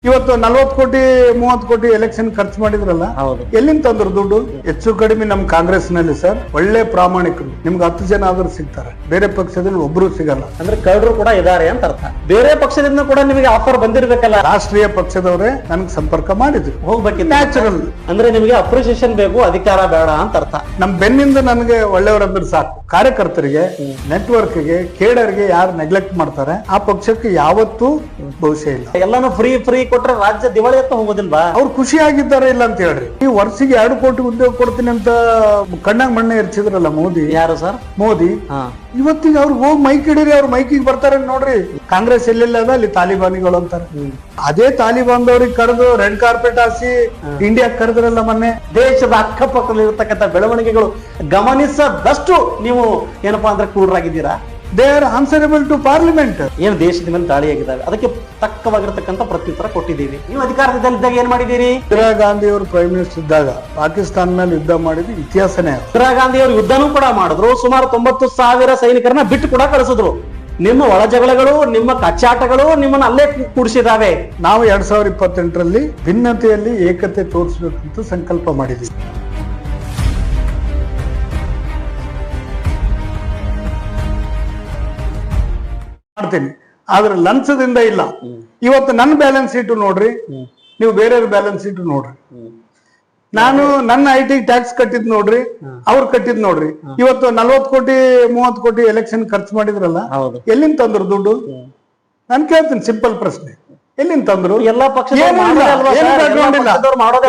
ಇವತ್ತು 40 ಕೋಟಿ 30 ಕೋಟಿ ಎಲೆಕ್ಷನ್ ಖರ್ಚು ಮಾಡಿದ್ರಲ್ಲ, ಎಲ್ಲಿಂದ ತಂದ್ರು ದುಡ್ಡು? ಹೆಚ್ಚು ಕಡಿಮೆ ನಮ್ ಕಾಂಗ್ರೆಸ್ ನಲ್ಲಿ ಸರ್ ಒಳ್ಳೆ ಪ್ರಾಮಾಣಿಕರು ನಿಮ್ಗೆ 10 ಜನ ಆದ್ರೂ ಸಿಗ್ತಾರೆ, ಬೇರೆ ಪಕ್ಷದಲ್ಲಿ ಒಬ್ರು ಸಿಗಲ್ಲ. ಅಂದ್ರೆ ಕಳ್ಳರು ಕೂಡ ಇದಾರೆ ಅಂತ ಅರ್ಥ. ಬೇರೆ ಪಕ್ಷದಿಂದ ಕೂಡ ನಿಮಗೆ ಆಫರ್ ಬಂದಿರ್ಬೇಕಲ್ಲ. ರಾಷ್ಟ್ರೀಯ ಪಕ್ಷದವರೇ ನನ್ಗೆ ಸಂಪರ್ಕ ಮಾಡಿದ್ರು, ಹೋಗ್ಬೇಕಿತ್ತು. ನ್ಯಾಚುರಲ್. ಅಂದ್ರೆ ನಿಮಗೆ ಅಪ್ರಿಸಿಯೇಷನ್ ಬೇಕು, ಅಧಿಕಾರ ಬೇಡ ಅಂತ ಅರ್ಥ. ನಮ್ ಬೆನ್ನಿಂದ ನನಗೆ ಒಳ್ಳೆಯವರಂದ್ರೆ ಸಾಕು. ಕಾರ್ಯಕರ್ತರಿಗೆ, ನೆಟ್ವರ್ಕ್ಗೆ, ಕೇಡರ್ಗೆ ಯಾರು ನೆಗ್ಲೆಕ್ಟ್ ಮಾಡ್ತಾರೆ ಆ ಪಕ್ಷಕ್ಕೆ ಯಾವತ್ತೂ ಭವಿಷ್ಯ ಇಲ್ಲ. ಎಲ್ಲಾನು ಫ್ರೀ ಕೊಟ್ರೆ ರಾಜ್ಯ ದಿವಾಳಿ ಅಂತ ಹೋಗೋದಿಲ್ವಾ? ಅವ್ರು ಖುಷಿಯಾಗಿದ್ದಾರೆ ಇಲ್ಲ ಅಂತ ಹೇಳ್ರಿ. ಈ ವರ್ಷಿಗೆ 2 ಕೋಟಿ ಉದ್ಯೋಗ ಕೊಡ್ತೀನಿ ಅಂತ ಕಣ್ಣಾಗ ಮಣ್ಣೆ ಎರ್ಚಿದ್ರಲ್ಲ ಮೋದಿ. ಯಾರು ಸರ್? ಮೋದಿ. ಇವತ್ತಿಗೆ ಅವ್ರಿಗೆ ಹೋಗಿ ಮೈಕ್ ಹಿಡೀರಿ, ಅವ್ರ ಮೈಕಿಗೆ ಬರ್ತಾರೆ ನೋಡ್ರಿ. ಕಾಂಗ್ರೆಸ್ ಎಲ್ಲೆಲ್ಲ ಅದ ಅಲ್ಲಿ ತಾಲಿಬಾನಿಗಳು ಅಂತಾರೆ. ಅದೇ ತಾಲಿಬಾನ್ದವ್ರಿಗೆ ಕರೆದು ರೆಡ್ ಕಾರ್ಪೆಟ್ ಹಾಸಿ ಇಂಡಿಯಾ ಕರೆದ್ರಲ್ಲ ಮೊನ್ನೆ. ದೇಶದ ಅಕ್ಕಪಕ್ಕದಲ್ಲಿ ಇರತಕ್ಕಂಥ ಬೆಳವಣಿಗೆಗಳು ಗಮನಿಸದಷ್ಟು ನೀವು ಏನಪ್ಪಾ ಅಂದ್ರೆ ಕ್ರೂರರಾಗಿದ್ದೀರಾ. They are answerable to parliament. ಏನು ದೇಶದ ಮೇಲೆ ದಾಳಿಯಾಗಿದ್ದಾವೆ, ಅದಕ್ಕೆ ತಕ್ಕವಾಗಿರ್ತಕ್ಕಂಥ ಪ್ರತ್ಯುತ್ತರ ಕೊಟ್ಟಿದ್ದೀವಿ. ನೀವು ಅಧಿಕಾರದಲ್ಲಿದ್ದಾಗ ಏನ್ ಮಾಡಿದ್ದೀರಿ? ಇಂದಿರಾ ಗಾಂಧಿ ಅವರು ಪ್ರೈಮ್ ಮಿನಿಸ್ಟರ್ ಇದ್ದಾಗ ಪಾಕಿಸ್ತಾನ ಮೇಲೆ ಯುದ್ಧ ಮಾಡಿದ್ದು ಇತಿಹಾಸನೇ. ಇಂದಿರಾ ಗಾಂಧಿ ಅವರು ಯುದ್ಧನೂ ಕೂಡ ಮಾಡಿದ್ರು, ಸುಮಾರು 90,000 ಸೈನಿಕರನ್ನ ಬಿಟ್ಟು ಕೂಡ ಕಳಿಸಿದ್ರು. ನಿಮ್ಮ ಒಳ ಜಗಳಗಳು, ನಿಮ್ಮ ಕಚ್ಚಾಟಗಳು ನಿಮ್ಮನ್ನ ಅಲ್ಲೇ ಕೂಡಿಸಿದಾವೆ. ನಾವು 2028ರಲ್ಲಿ ಭಿನ್ನತೆಯಲ್ಲಿ ಏಕತೆ ತೋರಿಸಬೇಕಂತ ಸಂಕಲ್ಪ ಮಾಡಿದ್ವಿ. ಮಾಡ್ತೀನಿ, ಆದ್ರೆ ಲಂಚದಿಂದ ಇಲ್ಲ. ಇವತ್ತು ನನ್ನ ಬ್ಯಾಲೆನ್ಸ್ ಶೀಟ್ ನೋಡ್ರಿ, ನೀವು ಬೇರೆಯವ್ರ ಬ್ಯಾಲೆನ್ಸ್ ಶೀಟ್ ನೋಡ್ರಿ. ನಾನು ನನ್ನ IT ಟ್ಯಾಕ್ಸ್ ಕಟ್ಟಿದ್ ನೋಡ್ರಿ, ಅವ್ರು ಕಟ್ಟಿದ್ ನೋಡ್ರಿ. ಇವತ್ತು 40 ಕೋಟಿ 30 ಕೋಟಿ ಎಲೆಕ್ಷನ್ ಖರ್ಚು ಮಾಡಿದ್ರಲ್ಲ, ಎಲ್ಲಿಂದ ತಂದ್ರು ದುಡ್ಡು? ನಾನು ಕೇಳ್ತೀನಿ, ಸಿಂಪಲ್ ಪ್ರಶ್ನೆ, ಎಲ್ಲಿಂದ ತಂದ್ರು? ಎಲ್ಲಾ ಪಕ್ಷ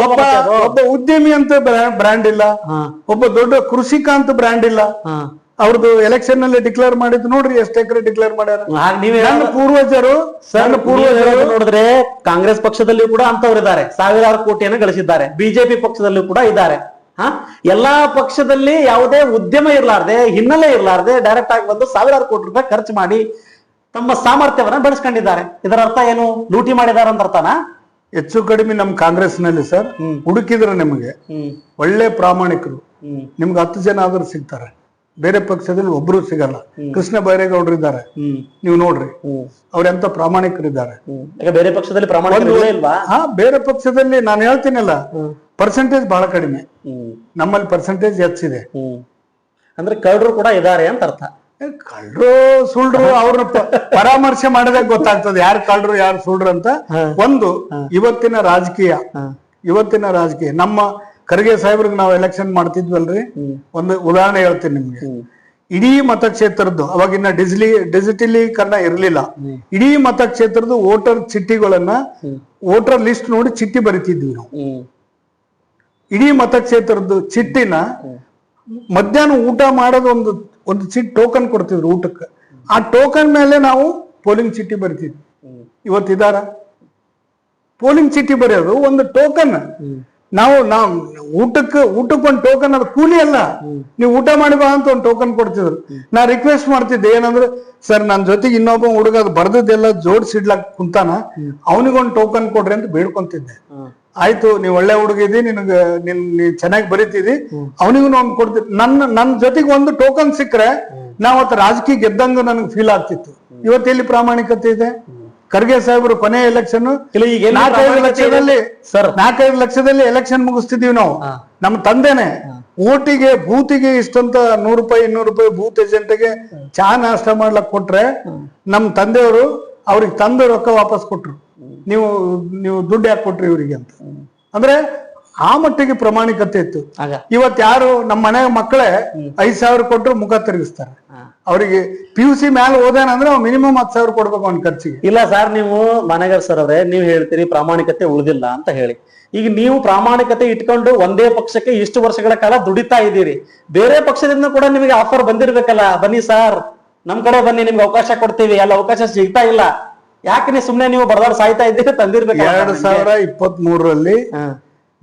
ಒಬ್ಬ ಉದ್ಯಮಿ ಅಂತ ಬ್ರ್ಯಾಂಡ್ ಇಲ್ಲ, ಒಬ್ಬ ದೊಡ್ಡ ಕೃಷಿಕ ಅಂತ ಬ್ರ್ಯಾಂಡ್ ಇಲ್ಲ. ಅವ್ರದ್ದು ಎಲೆಕ್ಷನ್ ನಲ್ಲಿ ಡಿಕ್ಲೇರ್ ಮಾಡಿದ್ದು ನೋಡ್ರಿ, ಎಷ್ಟು ಎಕರೆ ಡಿಕ್ಲೇರ್ ಮಾಡ್ಯಾರ. ನನ್ನ ಪೂರ್ವಜರು ನೋಡಿದ್ರೆ ಕಾಂಗ್ರೆಸ್ ಪಕ್ಷದಲ್ಲಿಯೂ ಕೂಡ ಅಂತವ್ರಿದ್ದಾರೆ, ಸಾವಿರಾರು ಕೋಟಿಯನ್ನು ಗಳಿಸಿದ್ದಾರೆ. ಬಿಜೆಪಿ ಪಕ್ಷದಲ್ಲೂ ಕೂಡ ಇದ್ದಾರೆ. ಎಲ್ಲಾ ಪಕ್ಷದಲ್ಲಿ ಯಾವುದೇ ಉದ್ಯಮ ಇರ್ಲಾರ್ದೆ, ಹಿನ್ನೆಲೆ ಇರ್ಲಾರ್ದೆ ಡೈರೆಕ್ಟ್ ಆಗಿ ಬಂದು ಸಾವಿರಾರು ಕೋಟಿ ರೂಪಾಯಿ ಖರ್ಚು ಮಾಡಿ ತಮ್ಮ ಸಾಮರ್ಥ್ಯವನ್ನ ಬೆಳೆಸ್ಕೊಂಡಿದ್ದಾರೆ. ಇದರ ಅರ್ಥ ಏನು? ಲೂಟಿ ಮಾಡಿದಾರ ಅಂತ ಅರ್ಥನಾ? ಹೆಚ್ಚು ಕಡಿಮೆ ನಮ್ ಕಾಂಗ್ರೆಸ್ ನಲ್ಲಿ ಸರ್ ಹುಡುಕಿದ್ರೆ ನಿಮಗೆ ಒಳ್ಳೆ ಪ್ರಾಮಾಣಿಕರು ನಿಮ್ಗೆ 10 ಜನ ಆದ್ರೂ ಸಿಗ್ತಾರೆ, ಬೇರೆ ಪಕ್ಷದಲ್ಲಿ ಒಬ್ರು ಸಿಗಲ್ಲ. ಕೃಷ್ಣ ಬೈರೇಗೌಡರು ಇದ್ದಾರೆ, ನೀವು ನೋಡ್ರಿ, ಅವ್ರೆಂತ ಪ್ರಾಮಾಣಿಕರಿದ್ದಾರೆ. ಬೇರೆ ಪಕ್ಷದಲ್ಲಿ ಪ್ರಾಮಾಣಿಕರು ಇಲ್ವಾ? ಬೇರೆ ಪಕ್ಷದಲ್ಲಿ ನಾನು ಹೇಳ್ತೀನಲ್ಲ, ಪರ್ಸೆಂಟೇಜ್ ಬಹಳ ಕಡಿಮೆ, ನಮ್ಮಲ್ಲಿ ಪರ್ಸೆಂಟೇಜ್ ಹೆಚ್ಚಿದೆ. ಅಂದ್ರೆ ಕಳ್ಳರು ಕೂಡ ಇದಾರೆ ಅಂತ ಅರ್ಥ. ಕಳ್ಳರು ಸುಳ್ರು ಅವ್ರನ್ನ ಪರಾಮರ್ಶೆ ಮಾಡಿದಾಗ ಗೊತ್ತಾಗ್ತದೆ ಯಾರು ಕಳ್ಳರು ಯಾರು ಸುಳ್ರು ಅಂತ. ಒಂದು ಇವತ್ತಿನ ರಾಜಕೀಯ ನಮ್ಮ ಖರ್ಗೆ ಸಾಹೇಬ್ರಿಗೆ ನಾವು ಎಲೆಕ್ಷನ್ ಮಾಡ್ತಿದ್ವಲ್ರಿ, ಒಂದು ಉದಾಹರಣೆ ಹೇಳ್ತೀನಿ ನಿಮ್ಗೆ. ಇಡೀ ಮತಕ್ಷೇತ್ರದ್ದು ಅವಾಗಿನ ಡಿಜಿಟಲೀಕರಣ ಇರ್ಲಿಲ್ಲ. ಇಡೀ ಮತಕ್ಷೇತ್ರದ ವೋಟರ್ ಚಿಟ್ಟಿಗಳನ್ನ, ವೋಟರ್ ಲಿಸ್ಟ್ ನೋಡಿ ಚಿಟ್ಟಿ ಬರಿತಿದ್ವಿ ನಾವು. ಇಡೀ ಮತಕ್ಷೇತ್ರದ ಚಿಟ್ಟಿನ ಮಧ್ಯಾಹ್ನ ಊಟ ಮಾಡೋದು ಒಂದು ಚಿಟ್ ಟೋಕನ್ ಕೊಡ್ತಿದ್ರು ಊಟಕ್ಕೆ. ಆ ಟೋಕನ್ ಮೇಲೆ ನಾವು ಪೋಲಿಂಗ್ ಚಿಟ್ಟಿ ಬರಿತಿದ್ವಿ. ಇವತ್ತಿದಾರ ಪೋಲಿಂಗ್ ಚಿಟ್ಟಿ ಬರೆಯೋದು ಒಂದು ಟೋಕನ್. ನಾವು ಊಟಕ್ಕೊಂದು ಟೋಕನ್, ಅದು ಕೂಲಿ ಅಲ್ಲ. ನೀವು ಊಟ ಮಾಡಿ ಬಾ ಅಂತ ಒಂದು ಟೋಕನ್ ಕೊಡ್ತಿದ್ರು. ನಾ ರಿಕ್ವೆಸ್ಟ್ ಮಾಡ್ತಿದ್ದೆ, ಏನಂದ್ರೆ ಸರ್ ನನ್ನ ಜೊತೆಗೆ ಇನ್ನೊಬ್ಬ ಹುಡುಗ ಅದು ಬರ್ದದ್ದೆಲ್ಲ ಜೋಡಿಸಿಡ್ಲಾಕ್ ಕುಂತಾನ, ಅವನಿಗೊಂದು ಟೋಕನ್ ಕೊಡ್ರಿ ಅಂತ ಬೇಡ್ಕೊಂತಿದ್ದೆ. ಆಯ್ತು, ನೀವ್ ಒಳ್ಳೆ ಹುಡುಗಿದಿ, ನೀ ಚೆನ್ನಾಗಿ ಬರೀತಿದಿ, ಅವನಿಗೂ ಒಂದು ಕೊಡ್ತಿದ್ದೆ. ನನ್ನ ಜೊತೆಗೆ ಒಂದು ಟೋಕನ್ ಸಿಕ್ಕರೆ ನಾವತ್ತು ರಾಜಕೀಯ ಗೆದ್ದಂಗ ನನಗೆ ಫೀಲ್ ಆಗ್ತಿತ್ತು. ಇವತ್ತೆಲ್ಲಿ ಪ್ರಾಮಾಣಿಕತೆ ಇದೆ? ಖರ್ಗೆ ಸಾಹೇಬ್ರು ಕೊನೆ ಎಲೆಕ್ಷನ್ 4-5 ಲಕ್ಷದಲ್ಲಿ ಎಲೆಕ್ಷನ್ ಮುಗಿಸ್ತಿದೀವಿ ನಾವು. ನಮ್ಮ ತಂದೆನೆ ಬೂತಿಗೆ ಇಷ್ಟಂತ 100 ರೂಪಾಯಿ 200 ರೂಪಾಯಿ ಬೂತ್ ಏಜೆಂಟ್ಗೆ ಚಾ ನಾಷ್ಟ ಮಾಡ್ಲಕ್ ಕೊಟ್ರೆ ನಮ್ ತಂದೆಯವರು ಅವ್ರಿಗೆ ತಂದ ರೊಕ್ಕ ವಾಪಸ್ ಕೊಟ್ರು. ನೀವು ದುಡ್ಡು ಯಾಕೆ ಕೊಟ್ರಿ ಇವ್ರಿಗೆ ಅಂತ. ಅಂದ್ರೆ ಆ ಮಟ್ಟಿಗೆ ಪ್ರಾಮಾಣಿಕತೆ ಇತ್ತು. ಇವತ್ ಯಾರು ನಮ್ಮ ಮನೆ ಮಕ್ಕಳೇ 5,000 ಕೊಟ್ಟರು ಮುಖ ತಿರುಗಿಸ್ತಾರೆ. ಅವರಿಗೆ PUC ಮ್ಯಾಲ ಹೋದಾನಂದ್ರೆ ಅವ್ನು ಮಿನಿಮಮ್ 10,000 ಕೊಡ್ಬೇಕು ಅವ್ನ ಖರ್ಚಿಗೆ. ಇಲ್ಲ ಸರ್, ನೀವು ಮನೆಗರ್ ಸರ್ ಅವ್ರೆ, ನೀವು ಹೇಳ್ತೀರಿ ಪ್ರಾಮಾಣಿಕತೆ ಉಳಿದಿಲ್ಲ ಅಂತ ಹೇಳಿ. ಈಗ ನೀವು ಪ್ರಾಮಾಣಿಕತೆ ಇಟ್ಕೊಂಡು ಒಂದೇ ಪಕ್ಷಕ್ಕೆ ಇಷ್ಟು ವರ್ಷಗಳ ಕಾಲ ದುಡಿತಾ ಇದ್ದೀರಿ. ಬೇರೆ ಪಕ್ಷದಿಂದ ಕೂಡ ನಿಮಗೆ ಆಫರ್ ಬಂದಿರ್ಬೇಕಲ್ಲ, ಬನ್ನಿ ಸರ್ ನಮ್ ಕಡೆ ಬನ್ನಿ, ನಿಮ್ಗೆ ಅವಕಾಶ ಕೊಡ್ತೀವಿ. ಎಲ್ಲ ಅವಕಾಶ ಸಿಗ್ತಾ ಇಲ್ಲ, ಯಾಕೆ ನೀವು ಸುಮ್ನೆ ನೀವು ಬಡದಾಡ್ ಸಾಯ್ತಾ ಇದ್ದೀರಿ? ತಂದಿರ್ಬೇಕು. 2023ರಲ್ಲಿ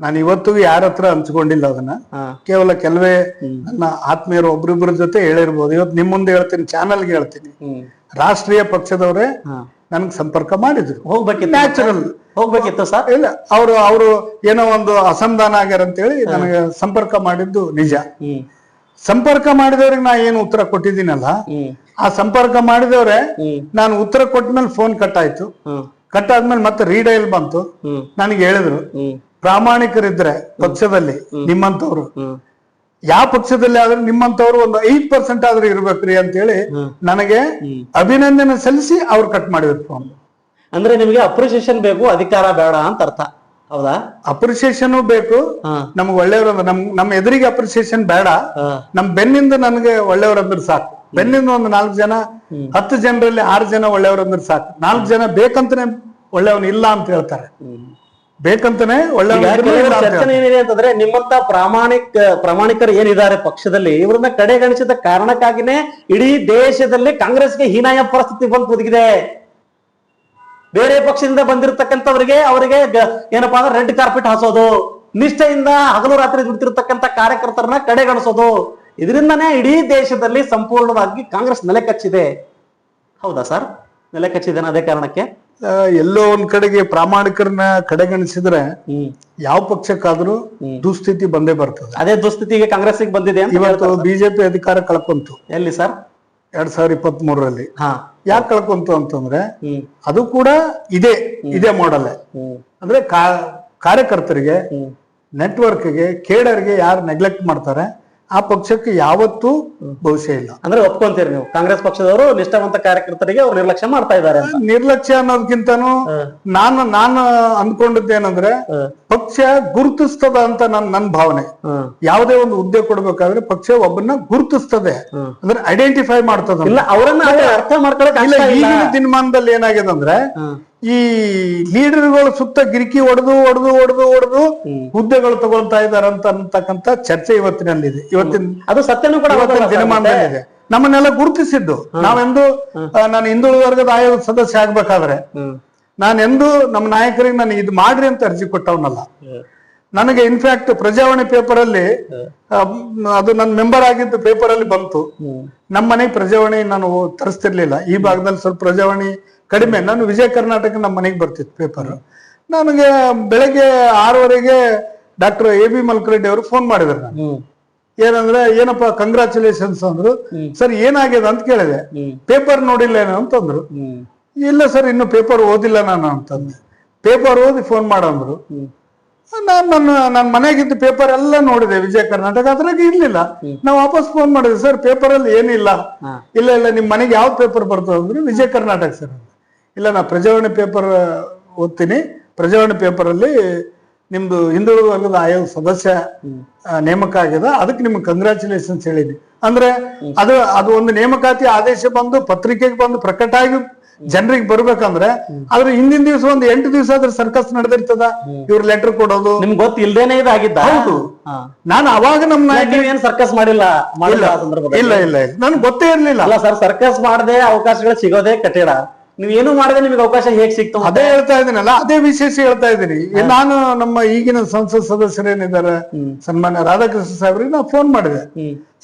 ನಾನು ಇವತ್ತಿಗೂ ಯಾರ ಹತ್ರ ಹಂಚ್ಕೊಂಡಿಲ್ಲ ಅದನ್ನ. ಕೇವಲ ಕೆಲವೇ ನನ್ನ ಆತ್ಮೀಯರು ಒಬ್ರಿಬ್ಬರ ಜೊತೆ ಹೇಳಿರ್ಬೋದು. ಇವತ್ತು ನಿಮ್ ಮುಂದೆ ಹೇಳ್ತೀನಿ, ಚಾನಲ್ಗೆ ಹೇಳ್ತೀನಿ. ರಾಷ್ಟ್ರೀಯ ಪಕ್ಷದವರೇ ನನ್ಗೆ ಸಂಪರ್ಕ ಮಾಡಿದ್ರು. ಹೋಗ್ಬೇಕಿತ್ತು, ನ್ಯಾಚುರಲ್ ಹೋಗ್ಬೇಕಿತ್ತು ಸರ್. ಇಲ್ಲ, ಅವರು ಏನೋ ಒಂದು ಅಸಮಾಧಾನ ಆಗ್ಯಾರ ಅಂತ ಹೇಳಿ ನನಗೆ ಸಂಪರ್ಕ ಮಾಡಿದ್ದು ನಿಜ. ಸಂಪರ್ಕ ಮಾಡಿದವ್ರಿಗೆ ನಾ ಏನು ಉತ್ತರ ಕೊಟ್ಟಿದ್ದೀನಲ್ಲ, ಆ ಸಂಪರ್ಕ ಮಾಡಿದವ್ರೆ ನಾನು ಉತ್ತರ ಕೊಟ್ಟ ಮೇಲೆ ಫೋನ್ ಕಟ್ ಆಯ್ತು. ಕಟ್ಟಾದ್ಮೇಲೆ ಮತ್ತೆ ರೀಡೈಲ್ ಬಂತು. ನನಗೆ ಹೇಳಿದ್ರು, ಪ್ರಾಮಾಣಿಕರಿದ್ರೆ ಪಕ್ಷದಲ್ಲಿ ನಿಮ್ಮಂತವ್ರು ಯಾವ ಪಕ್ಷದಲ್ಲಿ ಆದ್ರೂ ನಿಮ್ಮಂತವ್ರು ಒಂದು 5% ಆದ್ರೂ ಇರ್ಬೇಕ್ರಿ ಅಂತ ಹೇಳಿ ನನಗೆ ಅಭಿನಂದನೆ ಸಲ್ಲಿಸಿ ಅವ್ರು ಕಟ್ ಮಾಡಿದ್ರು ಫೋನ್. ಅಂದ್ರೆ ನಿಮಗೆ ಅಪ್ರಿಸಿಯೇಷನ್ ಬೇಕು, ಅಧಿಕಾರ ಬೇಡ ಅಂತ ಅರ್ಥ, ಹೌದಾ? ಅಪ್ರಿಸಿಯೇಷನ್ ಬೇಕು, ನಮ್ಗೆ ಒಳ್ಳೆಯವರು ನಮ್ಮ ಎದುರಿಗೆ ಅಪ್ರಿಸಿಯೇಷನ್ ಬೇಡ, ನಮ್ ಬೆನ್ನಿಂದ ನನಗೆ ಒಳ್ಳೆಯವ್ರಂದ್ರೆ ಸಾಕು. ಬೆನ್ನಿಂದ ಒಂದು 4 ಜನ 10 ಜನರಲ್ಲಿ 6 ಜನ ಒಳ್ಳೆಯವ್ರಂದ್ರೆ ಸಾಕು. 4 ಜನ ಬೇಕಂತಾನೆ ಒಳ್ಳೆಯವನು ಇಲ್ಲ ಅಂತ ಹೇಳ್ತಾರೆ, ಬೇಕಂತಾನೆ ಚರ್ಚೆ ಏನಿದೆ ಅಂತಂದ್ರೆ ನಿಮ್ಮಂತ ಪ್ರಾಮಾಣಿಕರು ಏನಿದ್ದಾರೆ ಪಕ್ಷದಲ್ಲಿ, ಇವ್ರನ್ನ ಕಡೆಗಣಿಸಿದ ಕಾರಣಕ್ಕಾಗಿನೇ ಇಡೀ ದೇಶದಲ್ಲಿ ಕಾಂಗ್ರೆಸ್ಗೆ ಹೀನಾಯ ಪರಿಸ್ಥಿತಿ ಬಂದು ಒದಗಿದೆ. ಬೇರೆ ಪಕ್ಷದಿಂದ ಬಂದಿರತಕ್ಕಂಥವ್ರಿಗೆ ಅವರಿಗೆ ಏನಪ್ಪಾ ಅಂದ್ರೆ ರೆಡ್ ಕಾರ್ಪೆಟ್ ಹಾಸೋದು, ನಿಷ್ಠೆಯಿಂದ ಹಗಲು ರಾತ್ರಿ ದುಡ್ತಿರ್ತಕ್ಕಂಥ ಕಾರ್ಯಕರ್ತರನ್ನ ಕಡೆಗಣಿಸೋದು, ಇದರಿಂದನೇ ಇಡೀ ದೇಶದಲ್ಲಿ ಸಂಪೂರ್ಣವಾಗಿ ಕಾಂಗ್ರೆಸ್ ನೆಲೆ ಕಚ್ಚಿದೆ. ಹೌದಾ ಸರ್? ನೆಲೆ ಕಚ್ಚಿದೇನ ಅದೇ ಕಾರಣಕ್ಕೆ? ಎಲ್ಲೋ ಒಂದ್ ಕಡೆಗೆ ಪ್ರಾಮಾಣಿಕರನ್ನ ಕಡೆಗಣಿಸಿದ್ರೆ ಯಾವ ಪಕ್ಷಕ್ಕಾದ್ರೂ ದುಸ್ಥಿತಿ ಬಂದೇ ಬರ್ತದೆ. ಅದೇ ದುಸ್ಥಿತಿಗೆ ಕಾಂಗ್ರೆಸ್ ಬಂದಿದೆ. ಇವತ್ತು ಬಿಜೆಪಿ ಅಧಿಕಾರ ಕಳ್ಕೊಂತು. ಎಲ್ಲಿ ಸರ್? 2023ರಲ್ಲಿ. ಯಾಕೆ ಕಳ್ಕೊಂತು ಅಂತಂದ್ರೆ ಅದು ಕೂಡ ಇದೇ ಮಾಡೆಲ್. ಅಂದ್ರೆ ಕಾರ್ಯಕರ್ತರಿಗೆ, ನೆಟ್ವರ್ಕ್ಗೆ, ಕೇಡರ್ಗೆ ಯಾರು ನೆಗ್ಲೆಕ್ಟ್ ಮಾಡ್ತಾರೆ ಆ ಪಕ್ಷಕ್ಕೆ ಯಾವತ್ತೂ ಭವಿಷ್ಯ ಇಲ್ಲ. ಅಂದ್ರೆ ಒಪ್ಕೊಂತೀರಿ ನೀವು, ಕಾಂಗ್ರೆಸ್ ಪಕ್ಷದವರು ನಿಷ್ಠಾವಂತ ಕಾರ್ಯಕರ್ತರಿಗೆ ಅವ್ರು ನಿರ್ಲಕ್ಷ್ಯ ಮಾಡ್ತಾ ಇದ್ದಾರೆ? ನಿರ್ಲಕ್ಷ್ಯ ಅನ್ನೋದಕ್ಕಿಂತಾನು ನಾನು ಅಂದ್ಕೊಂಡಿದ್ದೇನಂದ್ರೆ ಪಕ್ಷ ಗುರುತಿಸ್ತದ ಅಂತ ನನ್ನ ಭಾವನೆ. ಯಾವುದೇ ಒಂದು ಹುದ್ದೆ ಕೊಡ್ಬೇಕಾದ್ರೆ ಪಕ್ಷ ಒಬ್ಬನ್ನ ಗುರುತಿಸ್ತದೆ, ಅಂದ್ರೆ ಐಡೆಂಟಿಫೈ ಮಾಡ್ತದ. ಅವರನ್ನ ಅರ್ಥ ಮಾಡ್ಕೊಳಕ್ ಈಗಿನ ದಿನಮಾನದಲ್ಲಿ ಏನಾಗಿದೆ ಅಂದ್ರೆ ಈ ಲೀಡರ್ಗಳು ಸುತ್ತ ಗಿರಿಕಿ ಹೊಡೆದು ಹುದ್ದೆಗಳು ತಗೊಳ್ತಾ ಇದಾರೆ ಅಂತಕ್ಕಂಥ ಚರ್ಚೆ ಇವತ್ತಿನಲ್ಲಿದೆ. ಅದು ಸತ್ಯನೂ ಕೂಡ ದಿನಮಾನದಲ್ಲಿದೆ. ನಮ್ಮನ್ನೆಲ್ಲ ಗುರುತಿಸಿದ್ದು ನಾವೆಂದು ನಾನು ಹಿಂದುಳಿದ ವರ್ಗದ ಆಯೋಗದ ಸದಸ್ಯ ಆಗ್ಬೇಕಾದ್ರೆ ನಾನೆಂದು ನಮ್ಮ ನಾಯಕರಿಗೆ ನಾನು ಇದು ಮಾಡ್ರಿ ಅಂತ ಅರ್ಜಿ ಕೊಟ್ಟವನಲ್ಲ. ನನಗೆ ಇನ್ಫ್ಯಾಕ್ಟ್ ಪ್ರಜಾವಾಣಿ ಪೇಪರ್ ಅಲ್ಲಿ ಅದು ನನ್ನ ಮೆಂಬರ್ ಆಗಿದ್ದು ಪೇಪರ್ ಅಲ್ಲಿ ಬಂತು. ನಮ್ಮ ಮನೆಗೆ ಪ್ರಜಾವಾಣಿ ನಾನು ತರಿಸ್ತಿರ್ಲಿಲ್ಲ. ಈ ಭಾಗದಲ್ಲಿ ಸ್ವಲ್ಪ ಪ್ರಜಾವಾಣಿ ಕಡಿಮೆ. ನಾನು ವಿಜಯ ಕರ್ನಾಟಕ ನಮ್ಮ ಮನೆಗೆ ಬರ್ತಿತ್ತು ಪೇಪರ್. ನನಗೆ ಬೆಳಗ್ಗೆ 6:15 ಡಾಕ್ಟರ್ AB ಮಲ್ಕರೆಡ್ಡಿ ಅವರು ಫೋನ್ ಮಾಡಿದ್ರು. ನಾನು ಏನಂದ್ರೆ ಏನಪ್ಪಾ ಕಂಗ್ರಾಚುಲೇಷನ್ಸ್ ಅಂದ್ರು. ಸರ್ ಏನಾಗಿದೆ ಅಂತ ಕೇಳಿದೆ. ಪೇಪರ್ ನೋಡಿಲ್ಲ ಏನೋ ಅಂತಂದ್ರು. ಇಲ್ಲ ಸರ್ ಇನ್ನು ಪೇಪರ್ ಓದಿಲ್ಲ ನಾನು ಅಂತಂದೆ. ಪೇಪರ್ ಓದಿ ಫೋನ್ ಮಾಡಂದ್ರು. ನನ್ನ ಮನೆಗಿದ್ದು ಪೇಪರ್ ಎಲ್ಲ ನೋಡಿದೆ ವಿಜಯ ಕರ್ನಾಟಕ, ಅದ್ರಾಗ ಇರ್ಲಿಲ್ಲ. ನಾವು ವಾಪಸ್ ಫೋನ್ ಮಾಡಿದ್ವಿ, ಸರ್ ಪೇಪರ್ ಅಲ್ಲಿ ಏನಿಲ್ಲ. ಇಲ್ಲ ನಿಮ್ ಮನೆಗೆ ಯಾವ ಪೇಪರ್ ಬರ್ತದೆ ಅಂದ್ರೆ ವಿಜಯ ಕರ್ನಾಟಕ ಸರ್. ಇಲ್ಲ ನಾ ಪ್ರಜಾವಾಣಿ ಪೇಪರ್ ಓದ್ತೀನಿ, ಪ್ರಜಾವಾಣಿ ಪೇಪರ್ ಅಲ್ಲಿ ನಿಮ್ದು ಹಿಂದುಳಿದ ವರ್ಗದ ಆಯೋಗ ಸದಸ್ಯ ನೇಮಕ ಆಗಿದೆ, ಅದಕ್ಕೆ ನಿಮ್ಗೆ ಕಂಗ್ರಾಚುಲೇಷನ್ಸ್ ಹೇಳಿದ್ವಿ. ಅಂದ್ರೆ ಅದು ಒಂದು ನೇಮಕಾತಿ ಆದೇಶ ಬಂದು ಪತ್ರಿಕೆಗೆ ಬಂದು ಪ್ರಕಟ ಆಗಿ ಜನರಿಗೆ ಬರ್ಬೇಕಂದ್ರೆ ಆದ್ರೆ ಹಿಂದಿನ ದಿವಸ ಒಂದು 8 ದಿವಸ ಆದ್ರೆ ಸರ್ಕಸ್ ನಡೆದಿರ್ತದ. ಇವ್ರ ಲೆಟರ್ ಕೊಡೋದು ನಿಮ್ಗೆ ಗೊತ್ತಿಲ್ದೇನೆ ಇದಾಗಿದ್ದ. ಹೌದು, ನಾನು ಅವಾಗ ನಮ್ಮ ನಾಯಕ ಏನ್ ಸರ್ಕಸ್ ಮಾಡಿಲ್ಲ. ಇಲ್ಲ ನನ್ಗೆ ಗೊತ್ತೇ ಇರ್ಲಿಲ್ಲ. ಅಲ್ಲ ಸರ್, ಸರ್ಕಸ್ ಮಾಡದೆ ಅವಕಾಶಗಳು ಸಿಗೋದೇ ಕಠಿಣ. ನೀವ್ ಏನು ಮಾಡದೆ ನಿಮ್ಗೆ ಅವಕಾಶ ಹೇಗ್ ಸಿಕ್ತು? ಅದೇ ಹೇಳ್ತಾ ಇದೀನಲ್ಲ, ಅದೇ ವಿಶೇಷ ಹೇಳ್ತಾ ಇದ್ದೀನಿ. ನಾನು ನಮ್ಮ ಈಗಿನ ಸಂಸತ್ ಸದಸ್ಯರೇನಿದ್ದಾರೆ ಸನ್ಮಾನ್ಯ ರಾಧಾಕೃಷ್ಣ ಸಾಹೇಬ್ರಿಗೆ ನಾ ಫೋನ್ ಮಾಡಿದೆ.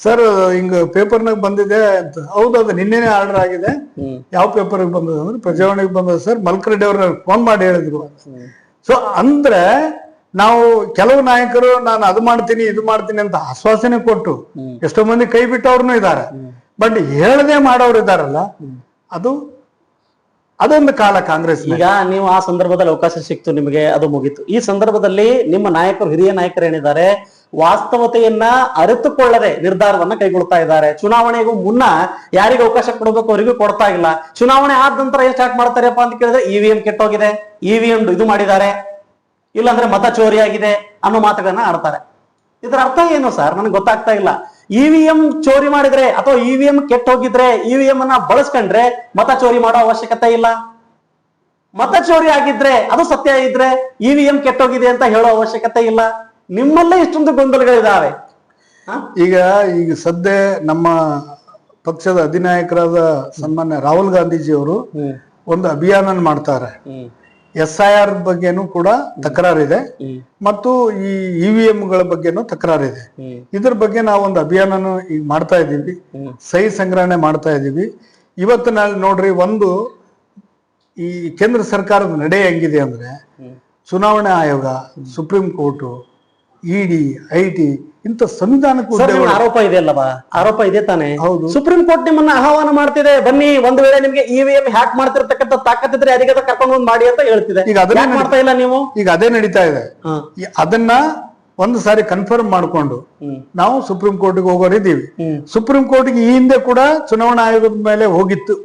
ಸರ್ ಹಿಂಗ ಪೇಪರ್ನಾಗ ಬಂದಿದೆ ಅಂತ. ಹೌದು, ಅದು ನಿನ್ನೆನೆ ಆರ್ಡರ್ ಆಗಿದೆ. ಯಾವ ಪೇಪರ್ಗೆ ಬಂದದ ಅಂದ್ರೆ ಪ್ರಜಾವಾಣಿಗೆ ಬಂದದ ಸರ್. ಮಲ್ಕರೆಡ್ಡಿ ಅವ್ರ ಫೋನ್ ಮಾಡಿ ಹೇಳಿದ್ರು. ಸೊ ಅಂದ್ರೆ ನಾವು ಕೆಲವು ನಾಯಕರು ನಾನು ಅದು ಮಾಡ್ತೀನಿ ಇದು ಮಾಡ್ತೀನಿ ಅಂತ ಆಶ್ವಾಸನೆ ಕೊಟ್ಟು ಎಷ್ಟೋ ಮಂದಿ ಕೈ ಬಿಟ್ಟವ್ರನ್ನು ಇದ್ದಾರೆ. ಬಟ್ ಹೇಳದೆ ಮಾಡೋರು ಇದಾರಲ್ಲ, ಅದೊಂದು ಕಾಲ ಕಾಂಗ್ರೆಸ್. ಈಗ ನೀವು ಆ ಸಂದರ್ಭದಲ್ಲಿ ಅವಕಾಶ ಸಿಕ್ತು ನಿಮಗೆ, ಅದು ಮುಗೀತು. ಈ ಸಂದರ್ಭದಲ್ಲಿ ನಿಮ್ಮ ನಾಯಕರು, ಹಿರಿಯ ನಾಯಕರು ಏನಿದ್ದಾರೆ, ವಾಸ್ತವತೆಯನ್ನ ಅರಿತುಕೊಳ್ಳದೆ ನಿರ್ಧಾರವನ್ನ ಕೈಗೊಳ್ತಾ ಇದ್ದಾರೆ. ಚುನಾವಣೆಗೂ ಮುನ್ನ ಯಾರಿಗೆ ಅವಕಾಶ ಕೊಡಬೇಕು ಅವರಿಗೂ ಕೊಡ್ತಾ ಇಲ್ಲ. ಚುನಾವಣೆ ಆದ ನಂತರ ಏನ್ ಸ್ಟಾರ್ಟ್ ಮಾಡ್ತಾರಪ್ಪ ಅಂತ ಕೇಳಿದ್ರೆ EVM ಕೆಟ್ಟೋಗಿದೆ, EVM ಇದು ಮಾಡಿದ್ದಾರೆ, ಇಲ್ಲಾಂದ್ರೆ ಮತ ಚೋರಿ ಆಗಿದೆ ಅನ್ನೋ ಮಾತುಗಳನ್ನ ಆಡ್ತಾರೆ. ಇದರ ಅರ್ಥ ಏನು ಸರ್? ನನಗೆ ಗೊತ್ತಾಗ್ತಾ ಇಲ್ಲ. EVM ಚೋರಿ ಮಾಡಿದ್ರೆ ಅಥವಾ EVM ಕೆಟ್ಟ ಹೋಗಿದ್ರೆ EVM ಅನ್ನ ಬಳಸ್ಕೊಂಡ್ರೆ ಮತ ಚೋರಿ ಮಾಡೋ ಅವಶ್ಯಕತೆ ಇಲ್ಲ. ಮತ ಚೋರಿ ಆಗಿದ್ರೆ ಅದು ಸತ್ಯ ಇದ್ರೆ EVM ಕೆಟ್ಟೋಗಿದೆ ಅಂತ ಹೇಳೋ ಅವಶ್ಯಕತೆ ಇಲ್ಲ. ನಿಮ್ಮಲ್ಲೇ ಇಷ್ಟೊಂದು ಗೊಂದಲಗಳಿದಾವೆ. ಈಗ ಸದ್ಯ ನಮ್ಮ ಪಕ್ಷದ ಅಧಿನಾಯಕರಾದ ಸನ್ಮಾನ್ಯ ರಾಹುಲ್ ಗಾಂಧೀಜಿ ಅವರು ಒಂದು ಅಭಿಯಾನ ಮಾಡ್ತಾರೆ. SIR ಬಗ್ಗೆನೂ ಕೂಡ ತಕರಾರಿದೆ ಮತ್ತು ಈ EVMಗಳ ಬಗ್ಗೆನೂ ತಕರಾರಿದೆ. ಇದ್ರ ಬಗ್ಗೆ ನಾವು ಒಂದು ಅಭಿಯಾನನು ಈಗ ಮಾಡ್ತಾ ಇದ್ದೀವಿ, ಸಹಿ ಸಂಗ್ರಹಣೆ ಮಾಡ್ತಾ ಇದ್ದೀವಿ. ಇವತ್ತು ನಾಳೆ ನೋಡ್ರಿ, ಒಂದು ಈ ಕೇಂದ್ರ ಸರ್ಕಾರದ ನಡೆ ಹೆಂಗಿದೆ ಅಂದ್ರೆ ಚುನಾವಣಾ ಆಯೋಗ, ಸುಪ್ರೀಂ ಕೋರ್ಟು ಇಡಿ ಐಟಿ ಇಂಥ ಸಂವಿಧಾನಕ್ಕೆ ಸರ್, ನಿಮ್ಮ ಆರೋಪ ಇದೆ ಅಲ್ಲವಾ? ಆರೋಪ ಇದೆ ತಾನೆ? ಹೌದು. ಸುಪ್ರೀಂ ಕೋರ್ಟ್ ನಿಮ್ಮನ್ನ ಆಹ್ವಾನ ಮಾಡ್ತಿದೆ, ಬನ್ನಿ ಒಂದು ವೇಳೆ ನಿಮ್ಗೆ ಇವಿಎಂ ಹ್ಯಾಕ್ ಮಾಡ್ತಿರ್ತಕ್ಕಂಥ ತಾಕತ್ತಿದ್ರೆ ಯಾರಿಗಾದ ಕರ್ಕೊಂಡು ಬಂದ್ ಮಾಡಿ ಅಂತ ಹೇಳ್ತಿದೆ. ಈಗ ಅದನ್ನೇ ಯಾಕ್ ಮಾಡ್ತಾ ಇಲ್ಲ ನೀವು? ಈಗ ಅದೇ ನಡೀತಾ ಇದೆ. ಅದನ್ನ ಒಂದು ಸಾರಿ ಕನ್ಫರ್ಮ್ ಮಾಡ್ಕೊಂಡು ನಾವು ಸುಪ್ರೀಂ ಕೋರ್ಟ್ಗೆ ಹೋಗೋರಿದ್ದೀವಿ. ಸುಪ್ರೀಂ ಕೋರ್ಟ್ಗೆ ಈ ಹಿಂದೆ ಕೂಡ ಚುನಾವಣಾ ಆಯೋಗದ ಮೇಲೆ ಹೋಗಿತ್ತು.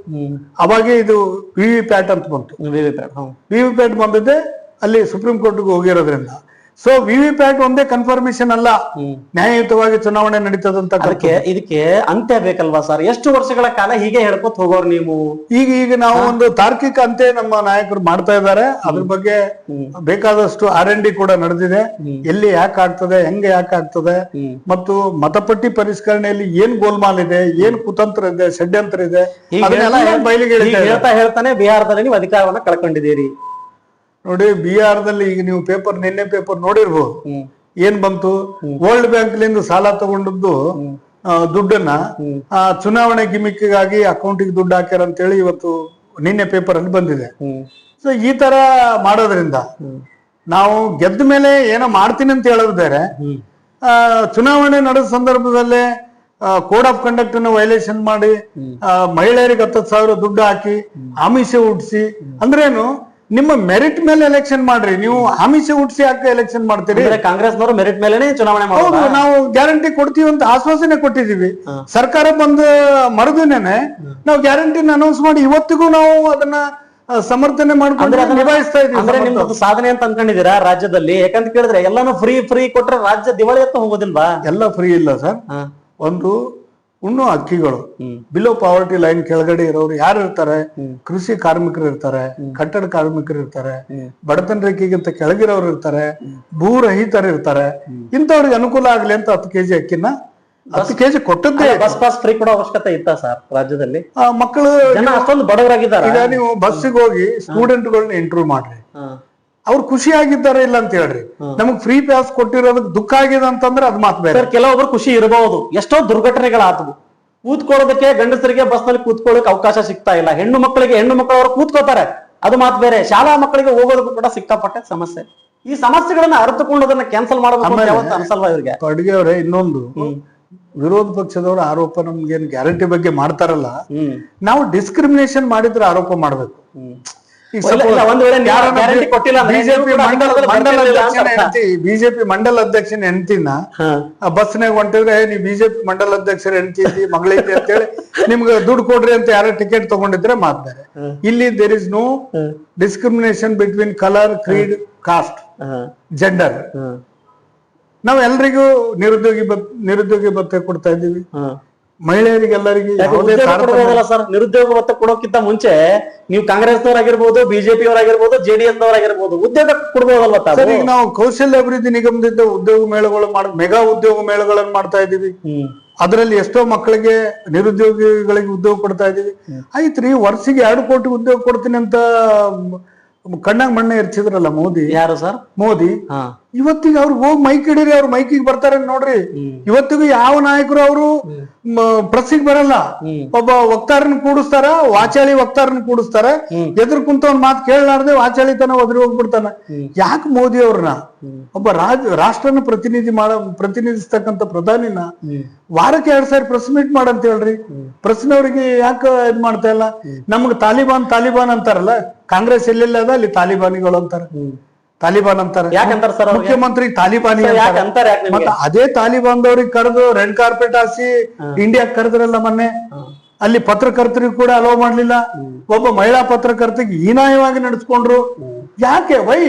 ಅವಾಗೆ ಇದು ವಿವಿ ಪ್ಯಾಟ್ ಅಂತ ಬಂತು. ವಿವಿ ಪ್ಯಾಟ್ ಬಂದಿದ್ದೆ ಅಲ್ಲಿ ಸುಪ್ರೀಂ ಕೋರ್ಟ್ಗೆ ಹೋಗಿರೋದ್ರಿಂದ. ಸೊ ವಿವಿ ಪ್ಯಾಟ್ ಒಂದೇ ಕನ್ಫರ್ಮೇಶನ್ ಅಲ್ಲ, ನ್ಯಾಯಯುತವಾಗಿ ಚುನಾವಣೆ ನಡೀತದಂತ. ಇದಕ್ಕೆ ಅಂತ್ಯ ಬೇಕಲ್ವಾ ಸರ್? ಎಷ್ಟು ವರ್ಷಗಳ ಕಾಲ ಹೀಗೆ ಹೇಳ್ಕೊತ ಹೋಗೋರು ನೀವು? ಈಗ ನಾವು ಒಂದು ತಾರ್ಕಿಕ ಅಂತ್ಯ ನಮ್ಮ ನಾಯಕರು ಮಾಡ್ತಾ ಇದ್ದಾರೆ. ಅದ್ರ ಬಗ್ಗೆ ಬೇಕಾದಷ್ಟು R&D ಕೂಡ ನಡೆದಿದೆ. ಎಲ್ಲಿ ಯಾಕೆ ಆಗ್ತದೆ, ಹೆಂಗೆ ಯಾಕೆ ಆಗ್ತದೆ, ಮತ್ತು ಮತಪಟ್ಟಿ ಪರಿಷ್ಕರಣೆಯಲ್ಲಿ ಏನ್ ಗೋಲ್ಮಾಲ್ ಇದೆ, ಏನ್ ಕುತಂತ್ರ ಇದೆ, ಷಡ್ಯಂತ್ರ ಇದೆ, ಬಯಲಿಗೆ ಹೇಳ್ತಾನೆ ಬಿಹಾರದಲ್ಲಿ ನೀವು ಅಧಿಕಾರವನ್ನ ಕಳ್ಕೊಂಡಿದ್ದೀರಿ. ನೋಡಿ, ಬಿಹಾರದಲ್ಲಿ ಈಗ ನೀವು ನಿನ್ನೆ ಪೇಪರ್ ನೋಡಿರ್ಬೋದು. ಏನ್ ಬಂತು, ವರ್ಲ್ಡ್ ಬ್ಯಾಂಕ್ ಲಿಂದ ಸಾಲ ತಗೊಂಡದ್ದು ದುಡ್ಡನ್ನ ಚುನಾವಣೆ ಗಿಮಿಕ್ಗಾಗಿ ಅಕೌಂಟಿಗೆ ದುಡ್ಡು ಹಾಕ್ಯಾರ ಅಂತೇಳಿ ಇವತ್ತು ನಿನ್ನೆ ಪೇಪರ್ ಅಲ್ಲಿ ಬಂದಿದೆ. ಸೊ ಈ ತರ ಮಾಡೋದ್ರಿಂದ ನಾವು ಗೆದ್ದ ಮೇಲೆ ಏನೋ ಮಾಡ್ತೀನಿ ಅಂತ ಹೇಳೋದು ಬೇರೆ, ಚುನಾವಣೆ ನಡೆದ ಸಂದರ್ಭದಲ್ಲೇ ಕೋಡ್ ಆಫ್ ಕಂಡಕ್ಟ್ ಅನ್ನು ವೈಲೇಷನ್ ಮಾಡಿ ಮಹಿಳೆಯರಿಗೆ 10,000 ದುಡ್ಡು ಹಾಕಿ ಆಮಿಷ ಹುಟ್ಟಿಸಿ, ಅಂದ್ರೇನು, ನಿಮ್ಮ ಮೆರಿಟ್ ಮೇಲೆ ಎಲೆಕ್ಷನ್ ಮಾಡ್ರಿ, ನೀವು ಆಮಿಷ ಹುಟ್ಟಿಸಿ ಯಾಕೆ ಎಲೆಕ್ಷನ್ ಮಾಡ್ತೀರಿ? ಕಾಂಗ್ರೆಸ್ನವರು ಮೆರಿಟ್ ಮೇಲೆ ಚುನಾವಣೆ ಹೌದು, ನಾವು ಗ್ಯಾರಂಟಿ ಕೊಡ್ತೀವಿ ಅಂತ ಆಶ್ವಾಸನೆ ಕೊಟ್ಟಿದೀವಿ. ಸರ್ಕಾರ ಬಂದ ಮರುದಿನೇನೆ ನಾವು ಗ್ಯಾರಂಟಿನ ಅನೌನ್ಸ್ ಮಾಡಿ ಇವತ್ತಿಗೂ ನಾವು ಅದನ್ನ ಸಮರ್ಥನೆ ಮಾಡ್ಕೊಂಡು ನಿಭಾಯಿಸ್ತಾ ಇದ್ದೀವಿ. ಅಂದ್ರೆ ನಿಮ್ದು ಸಾಧನೆ ಅಂತ ಅನ್ಕೊಂಡಿದೀರಾ ರಾಜ್ಯದಲ್ಲಿ? ಯಾಕಂತ ಕೇಳಿದ್ರೆ ಎಲ್ಲಾನು ಫ್ರೀ ಕೊಟ್ರೆ ರಾಜ್ಯ ದಿವಾಳಿ ಅಂತ ಹೋಗೋದಿಲ್ವಾ? ಎಲ್ಲ ಫ್ರೀ ಇಲ್ಲ ಸರ್. ಒಂದು ಉಣ್ಣು ಅಕ್ಕಿಗಳು, ಬಿಲೋ ಪಾವರ್ಟಿ ಲೈನ್ ಕೆಳಗಡೆ ಇರೋರು ಯಾರು ಇರ್ತಾರೆ? ಕೃಷಿ ಕಾರ್ಮಿಕರು ಇರ್ತಾರೆ, ಕಟ್ಟಡ ಕಾರ್ಮಿಕರು ಇರ್ತಾರೆ, ಬಡತನ ರೇಖೆಗಿಂತ ಕೆಳಗಿರೋರು ಇರ್ತಾರೆ, ಭೂರಹಿತರು ಇರ್ತಾರೆ. ಇಂಥವ್ರಿಗೆ ಅನುಕೂಲ ಆಗ್ಲಿ ಅಂತ 10 kg ಅಕ್ಕಿನ 10 kg ಕೊಟ್ಟದ್ದೇ. ಬಸ್ ಪಾಸ್ ಫ್ರೀ ಕೊಡೋ ಅವಶ್ಯಕತೆ ಇತ್ತ ಸರ್ ರಾಜ್ಯದಲ್ಲಿ? ಮಕ್ಕಳು ಅಷ್ಟೊಂದು ಬಡವರಾಗಿದ್ದಾರೆ. ಈಗ ನೀವು ಬಸ್ಸಿಗೆ ಹೋಗಿ ಸ್ಟೂಡೆಂಟ್ಗಳನ್ನ ಇಂಟರ್ವ್ಯೂ ಮಾಡ್ರಿ, ಅವ್ರು ಖುಷಿ ಆಗಿದ್ದಾರೆ ಇಲ್ಲ ಅಂತ ಹೇಳ್ರಿ. ನಮಗ್ ಫ್ರೀ ಪಾಸ್ ಕೊಟ್ಟಿರೋದಕ್ಕೆ ದುಃಖ ಆಗಿದೆ ಅಂತಂದ್ರೆ ಅದ್ ಮಾತು ಬೇರೆ. ಕೆಲವೊಬ್ರು ಖುಷಿ ಇರಬಹುದು, ಎಷ್ಟೋ ದುರ್ಘಟನೆಗಳಾದವು. ಕೂತ್ಕೊಳ್ಳೋದಕ್ಕೆ ಗಂಡಸರಿಗೆ ಬಸ್ ನಲ್ಲಿ ಕೂತ್ಕೊಳ್ಳೋಕೆ ಅವಕಾಶ ಸಿಗ್ತಾ ಇಲ್ಲ. ಹೆಣ್ಣು ಮಕ್ಕಳವರು ಕೂತ್ಕೋತಾರೆ, ಅದು ಮಾತು ಬೇರೆ. ಶಾಲಾ ಮಕ್ಕಳಿಗೆ ಹೋಗೋದಕ್ಕೂ ಕೂಡ ಸಿಕ್ಕಾಪಟ್ಟೆ ಸಮಸ್ಯೆ. ಈ ಸಮಸ್ಯೆಗಳನ್ನ ಅರಿತುಕೊಂಡೋದನ್ನ ಕ್ಯಾನ್ಸಲ್ ಮಾಡಬೇಕು ಅನ್ಸಲ್ವಾ ಇವ್ರಿಗೆ? ಅಡುಗೆ ಅವರೇ, ಇನ್ನೊಂದು ವಿರೋಧ ಪಕ್ಷದವರು ಆರೋಪ ನಮ್ಗೇನು ಗ್ಯಾರಂಟಿ ಬಗ್ಗೆ ಮಾಡ್ತಾರಲ್ಲ, ನಾವು ಡಿಸ್ಕ್ರಿಮಿನೇಷನ್ ಮಾಡಿದ್ರೆ ಆರೋಪ ಮಾಡ್ಬೇಕು. ಬಿಜೆಪಿ ಮಂಡಲ ಅಧ್ಯಕ್ಷನ ಹೆಂಡತಿನ ಬಸ್ನಾಗ ಹೊಂಟಿದ್ರೆ ನೀವು ಬಿಜೆಪಿ ಮಂಡಲ ಅಧ್ಯಕ್ಷರ ಹೆಂಡತಿ ಮಗಳೈತಿ ಅಂತ ಹೇಳಿ ನಿಮ್ಗೆ ದುಡ್ಡು ಕೊಡ್ರಿ ಅಂತ ಯಾರೋ ಟಿಕೆಟ್ ತಗೊಂಡಿದ್ರೆ ಮಾತಾಡ್ತಾರೆ. ಇಲ್ಲಿ there is no discrimination between colour, creed, caste, gender. ನಾವ್ ಎಲ್ರಿಗೂ ನಿರುದ್ಯೋಗಿ ಭತ್ಯೆ ಕೊಡ್ತಾ ಇದ್ದೀವಿ. ಮಹಿಳೆಯರಿಗೆಲ್ಲರಿಗೆ ಸರ್, ನಿರುದ್ಯೋಗ ಭತ್ಯೆ ಕೊಡೋಕ್ಕಿಂತ ಮುಂಚೆ ನೀವು ಕಾಂಗ್ರೆಸ್ನವರಾಗಿರ್ಬೋದು, ಬಿಜೆಪಿಯವರಾಗಿರ್ಬೋದು, JDSನವರಾಗಿರ್ಬೋದು, ಉದ್ಯೋಗ ಕೊಡ್ಬೋದಲ್ವಾ? ಈಗ ನಾವು ಕೌಶಲ್ಯ ಅಭಿವೃದ್ಧಿ ನಿಗಮದಿಂದ ಉದ್ಯೋಗ ಮೇಳಗಳು ಮೆಗಾ ಉದ್ಯೋಗ ಮೇಳಗಳನ್ನು ಮಾಡ್ತಾ ಇದ್ದೀವಿ. ಅದರಲ್ಲಿ ಎಷ್ಟೋ ಮಕ್ಕಳಿಗೆ, ನಿರುದ್ಯೋಗಿಗಳಿಗೆ ಉದ್ಯೋಗ ಕೊಡ್ತಾ ಇದೀವಿ. ಆಯ್ತ್ರಿ, ವರ್ಷಿಗೆ 2 ಕೋಟಿ ಉದ್ಯೋಗ ಕೊಡ್ತೀನಿ ಅಂತ ಕಣ್ಣಾಗ ಮಣ್ಣೆ ಎರ್ಚಿದ್ರಲ್ಲ ಮೋದಿ. ಯಾರು ಸರ್? ಮೋದಿ. ಇವತ್ತಿಗೆ ಅವ್ರಿಗೆ ಹೋಗಿ ಮೈಕ್ ಹಿಡೀರಿ, ಅವ್ರು ಮೈಕಿಗೆ ಬರ್ತಾರೆ ನೋಡ್ರಿ. ಇವತ್ತಿಗೂ ಯಾವ ನಾಯಕರು ಅವರು ಪ್ರೆಸ್ಸಿಗೆ ಬರಲ್ಲ. ಒಬ್ಬ ವಕ್ತಾರನ್ ಕೂಡಿಸ್ತಾರ, ವಾಚಾಳಿ ವಕ್ತಾರನ್ ಕೂಡಿಸ್ತಾರ, ಎದುರು ಕುಂತವನ್ ಮಾತು ಕೇಳಲಾರ್ದೆ ವಾಚಾಳಿತನ ಒದರಿ ಹೋಗ್ಬಿಡ್ತಾನ. ಯಾಕೆ ಮೋದಿ ಅವ್ರನ್ನ, ಒಬ್ಬ ರಾಷ್ಟ್ರನ ಪ್ರತಿನಿಧಿಸ್ತಕ್ಕಂಥ ಪ್ರಧಾನಿನ ವಾರಕ್ಕೆ 2 ಸಾರಿ ಪ್ರೆಸ್ ಮೀಟ್ ಮಾಡಂತ ಹೇಳ್ರಿ. ಪ್ರೆಸ್ನವ್ರಿಗೆ ಯಾಕೆ ಇದ್ ಮಾಡ್ತಾ ಇಲ್ಲ? ನಮ್ಗೆ ತಾಲಿಬಾನ್ ಅಂತಾರಲ್ಲ, ಕಾಂಗ್ರೆಸ್ ಎಲ್ಲೆಲ್ಲ ಅದ ಅಲ್ಲಿ ತಾಲಿಬಾನಿಗಳು ಅಂತಾರ, ತಾಲಿಬಾನ್ ಅಂತಾರೆ. ಯಾಕಂತಾರ ಸರ್? ಮುಖ್ಯಮಂತ್ರಿ ತಾಲಿಬಾನಿ ಅಂತಾರೆ. ಮತ್ತೆ ಅದೇ ತಾಲಿಬಾನ್ದವ್ರಿಗೆ ಕರೆದು ರೆಡ್ ಕಾರ್ಪೆಟ್ ಹಾಸಿ ಇಂಡಿಯಾಕ್ ಕರೆದ್ರಲ್ಲ ಮೊನ್ನೆ, ಅಲ್ಲಿ ಪತ್ರಕರ್ತರಿಗೂ ಕೂಡ ಅಲೋ ಮಾಡ್ಲಿಲ್ಲ. ಒಬ್ಬ ಮಹಿಳಾ ಪತ್ರಕರ್ತಿಗೆ ಹೀನಾಯವಾಗಿ ನಡೆಸ್ಕೊಂಡ್ರು. ಯಾಕೆ? ವೈ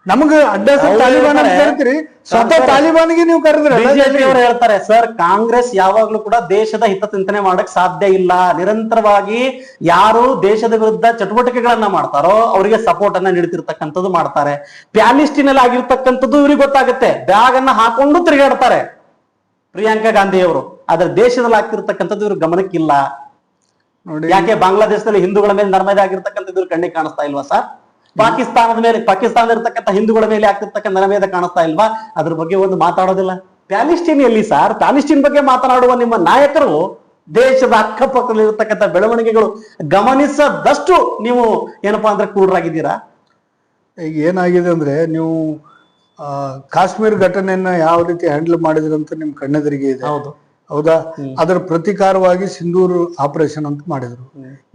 ನಮಗ ಅಡ್ಡ ತಾಲಿಬಾನ್ ಅಂತ ಹೇಳ್ತೀರಿ, ಸ್ವತಃ ತಾಲಿಬಾನ್ಗೆ ನೀವು ಕರೆದ್ರೆ. ಬಿಜೆಪಿಯವರು ಹೇಳ್ತಾರೆ ಸರ್, ಕಾಂಗ್ರೆಸ್ ಯಾವಾಗ್ಲೂ ಕೂಡ ದೇಶದ ಹಿತಚಿಂತನೆ ಮಾಡಕ್ ಸಾಧ್ಯ ಇಲ್ಲ. ನಿರಂತರವಾಗಿ ಯಾರು ದೇಶದ ವಿರುದ್ಧ ಚಟುವಟಿಕೆಗಳನ್ನ ಮಾಡ್ತಾರೋ ಅವರಿಗೆ ಸಪೋರ್ಟ್ ಅನ್ನ ನೀಡ್ತಿರ್ತಕ್ಕಂಥದ್ದು ಮಾಡ್ತಾರೆ. ಪ್ಯಾಲಿಸ್ಟೀನ್ ಆಗಿರ್ತಕ್ಕಂಥದ್ದು ಇವ್ರಿಗೆ ಗೊತ್ತಾಗುತ್ತೆ. ಬ್ಯಾಗ್ ಅನ್ನ ಹಾಕೊಂಡು ತಿರುಗಾಡ್ತಾರೆ ಪ್ರಿಯಾಂಕಾ ಗಾಂಧಿ ಅವರು. ಆದ್ರೆ ದೇಶದಲ್ಲಿ ಆಗ್ತಿರ್ತಕ್ಕಂಥದ್ದು ಇವ್ರ ಗಮನಕ್ಕಿಲ್ಲ. ನೋಡಿ, ಯಾಕೆ ಬಾಂಗ್ಲಾದೇಶದಲ್ಲಿ ಹಿಂದೂಗಳ ಮೇಲೆ ನರ್ಮದೆ ಆಗಿರ್ತಕ್ಕಂಥದ್ದು ಇವ್ರ ಕಣ್ಣಿಗೆ ಕಾಣಿಸ್ತಾ ಇಲ್ವಾ ಸರ್? ಪಾಕಿಸ್ತಾನದ ಇರ್ತಕ್ಕಂಥ ಹಿಂದೂಗಳ ಮೇಲೆ ಆಗ್ತಿರ್ತಕ್ಕಂಥ ನರಮೇಧ ಕಾಣಿಸ್ತಾ ಇಲ್ವಾ? ಅದ್ರ ಬಗ್ಗೆ ಒಂದು ಮಾತಾಡೋದಿಲ್ಲ. ಪ್ಯಾಲಿಸ್ಟೀನ್ ಎಲ್ಲಿ ಸರ್? ಪ್ಯಾಲಿಸ್ಟೀನ್ ಬಗ್ಗೆ ಮಾತನಾಡುವ ನಿಮ್ಮ ನಾಯಕರು ದೇಶದ ಅಕ್ಕಪಕ್ಕದಲ್ಲಿ ಇರತಕ್ಕಂಥ ಬೆಳವಣಿಗೆಗಳು ಗಮನಿಸದಷ್ಟು ನೀವು ಏನಪ್ಪಾ ಅಂದ್ರೆ ಕ್ರೂರರಾಗಿದ್ದೀರಾ. ಈಗ ಏನಾಗಿದೆ ಅಂದ್ರೆ, ನೀವು ಕಾಶ್ಮೀರ್ ಘಟನೆಯನ್ನ ಯಾವ ರೀತಿ ಹ್ಯಾಂಡಲ್ ಮಾಡಿದ್ರು ಅಂತ ನಿಮ್ ಕಣ್ಣೆದುರಿಗೆ ಇದೆ. ಹೌದು. ಹೌದಾ? ಅದರ ಪ್ರತಿಕಾರವಾಗಿ ಸಿಂಧೂರ್ ಆಪರೇಷನ್ ಅಂತ ಮಾಡಿದ್ರು.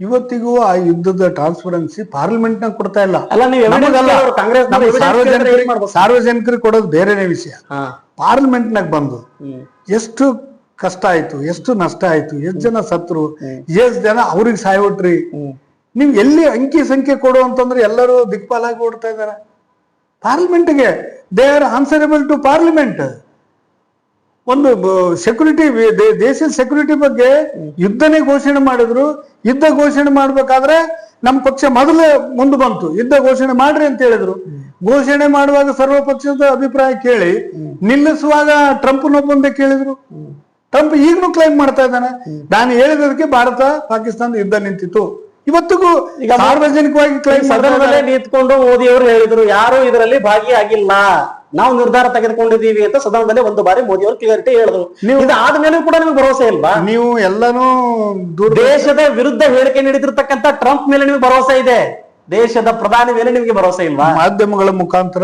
ಇವತ್ತಿಗೂ ಆ ಯುದ್ಧದ ಟ್ರಾನ್ಸ್ಪರೆನ್ಸಿ ಪಾರ್ಲಿಮೆಂಟ್ ನಾಗ ಕೊಡ್ತಾ ಇಲ್ಲ. ಸಾರ್ವಜನಿಕರಿಗೆ ಕೊಡೋದು ಬೇರೆನೇ ವಿಷಯ. ಪಾರ್ಲಿಮೆಂಟ್ ನಾಗ ಬಂದು ಎಷ್ಟು ಕಷ್ಟ ಆಯ್ತು, ಎಷ್ಟು ನಷ್ಟ ಆಯ್ತು, ಎಷ್ಟು ಜನ ಸತ್ರು, ಎಷ್ಟು ಜನ ಅವ್ರಿಗೆ ಸಾಯ್ಬಿಟ್ರಿ, ನೀವ್ ಎಲ್ಲಿ ಅಂಕಿ ಸಂಖ್ಯೆ ಕೊಡು ಅಂತಂದ್ರೆ ಎಲ್ಲರೂ ದಿಕ್ಪಾಲಾಗಿ ಓಡ್ತಾ ಇದಾರೆ ಪಾರ್ಲಿಮೆಂಟ್ಗೆ. They are answerable to parliament. ಒಂದು ಸೆಕ್ಯೂರಿಟಿ, ದೇಶದ ಸೆಕ್ಯೂರಿಟಿ ಬಗ್ಗೆ ಯುದ್ಧನೇ ಘೋಷಣೆ ಮಾಡಿದ್ರು. ಯುದ್ಧ ಘೋಷಣೆ ಮಾಡ್ಬೇಕಾದ್ರೆ ನಮ್ಮ ಪಕ್ಷ ಮೊದಲೇ ಮುಂದೆ ಬಂತು, ಯುದ್ಧ ಘೋಷಣೆ ಮಾಡ್ರಿ ಅಂತ ಹೇಳಿದ್ರು. ಘೋಷಣೆ ಮಾಡುವಾಗ ಸರ್ವ ಪಕ್ಷದ ಅಭಿಪ್ರಾಯ ಕೇಳಿ ನಿಲ್ಲಿಸುವಾಗ ಟ್ರಂಪ್ನೊಬ್ಬಂದೇ ಕೇಳಿದ್ರು. ಟ್ರಂಪ್ ಈಗಲೂ ಕ್ಲೈಮ್ ಮಾಡ್ತಾ ಇದ್ದಾನೆ, ನಾನು ಹೇಳಿದಕ್ಕೆ ಭಾರತ ಪಾಕಿಸ್ತಾನ ಯುದ್ಧ ನಿಂತಿತ್ತು. ಇವತ್ತಿಗೂ ಸಾರ್ವಜನಿಕವಾಗಿ ಕ್ಲೈಮ್ ಸದನದಲ್ಲೇ ನಿಂತ್ಕೊಂಡು ಮೋದಿ ಅವರು ಹೇಳಿದ್ರು, ಯಾರು ಇದರಲ್ಲಿ ಭಾಗಿಯಾಗಿಲ್ಲ, ನಾವು ನಿರ್ಧಾರ ತೆಗೆದುಕೊಂಡಿದ್ದೀವಿ ಅಂತ ಸದನದಲ್ಲಿ ಒಂದು ಬಾರಿ ಮೋದಿ ಅವರು ಕ್ಲಿಯರಿಟಿ ಹೇಳಿದ್ರು. ನೀವು ಆದ್ಮೇಲೆ ಕೂಡ ನಿಮ್ಗೆ ಭರವಸೆ ಇಲ್ವಾ? ನೀವು ಎಲ್ಲಾನು ದೇಶದ ವಿರುದ್ಧ ಹೇಳಿಕೆ ನೀಡಿದಿರ್ತಕ್ಕಂಥ ಟ್ರಂಪ್ ಮೇಲೆ ನಿಮ್ಗೆ ಭರವಸೆ ಇದೆ, ದೇಶದ ಪ್ರಧಾನಿ ಮೇಲೆ ನಿಮ್ಗೆ ಭರವಸೆ ಇಲ್ವಾ? ಮಾಧ್ಯಮಗಳ ಮುಖಾಂತರ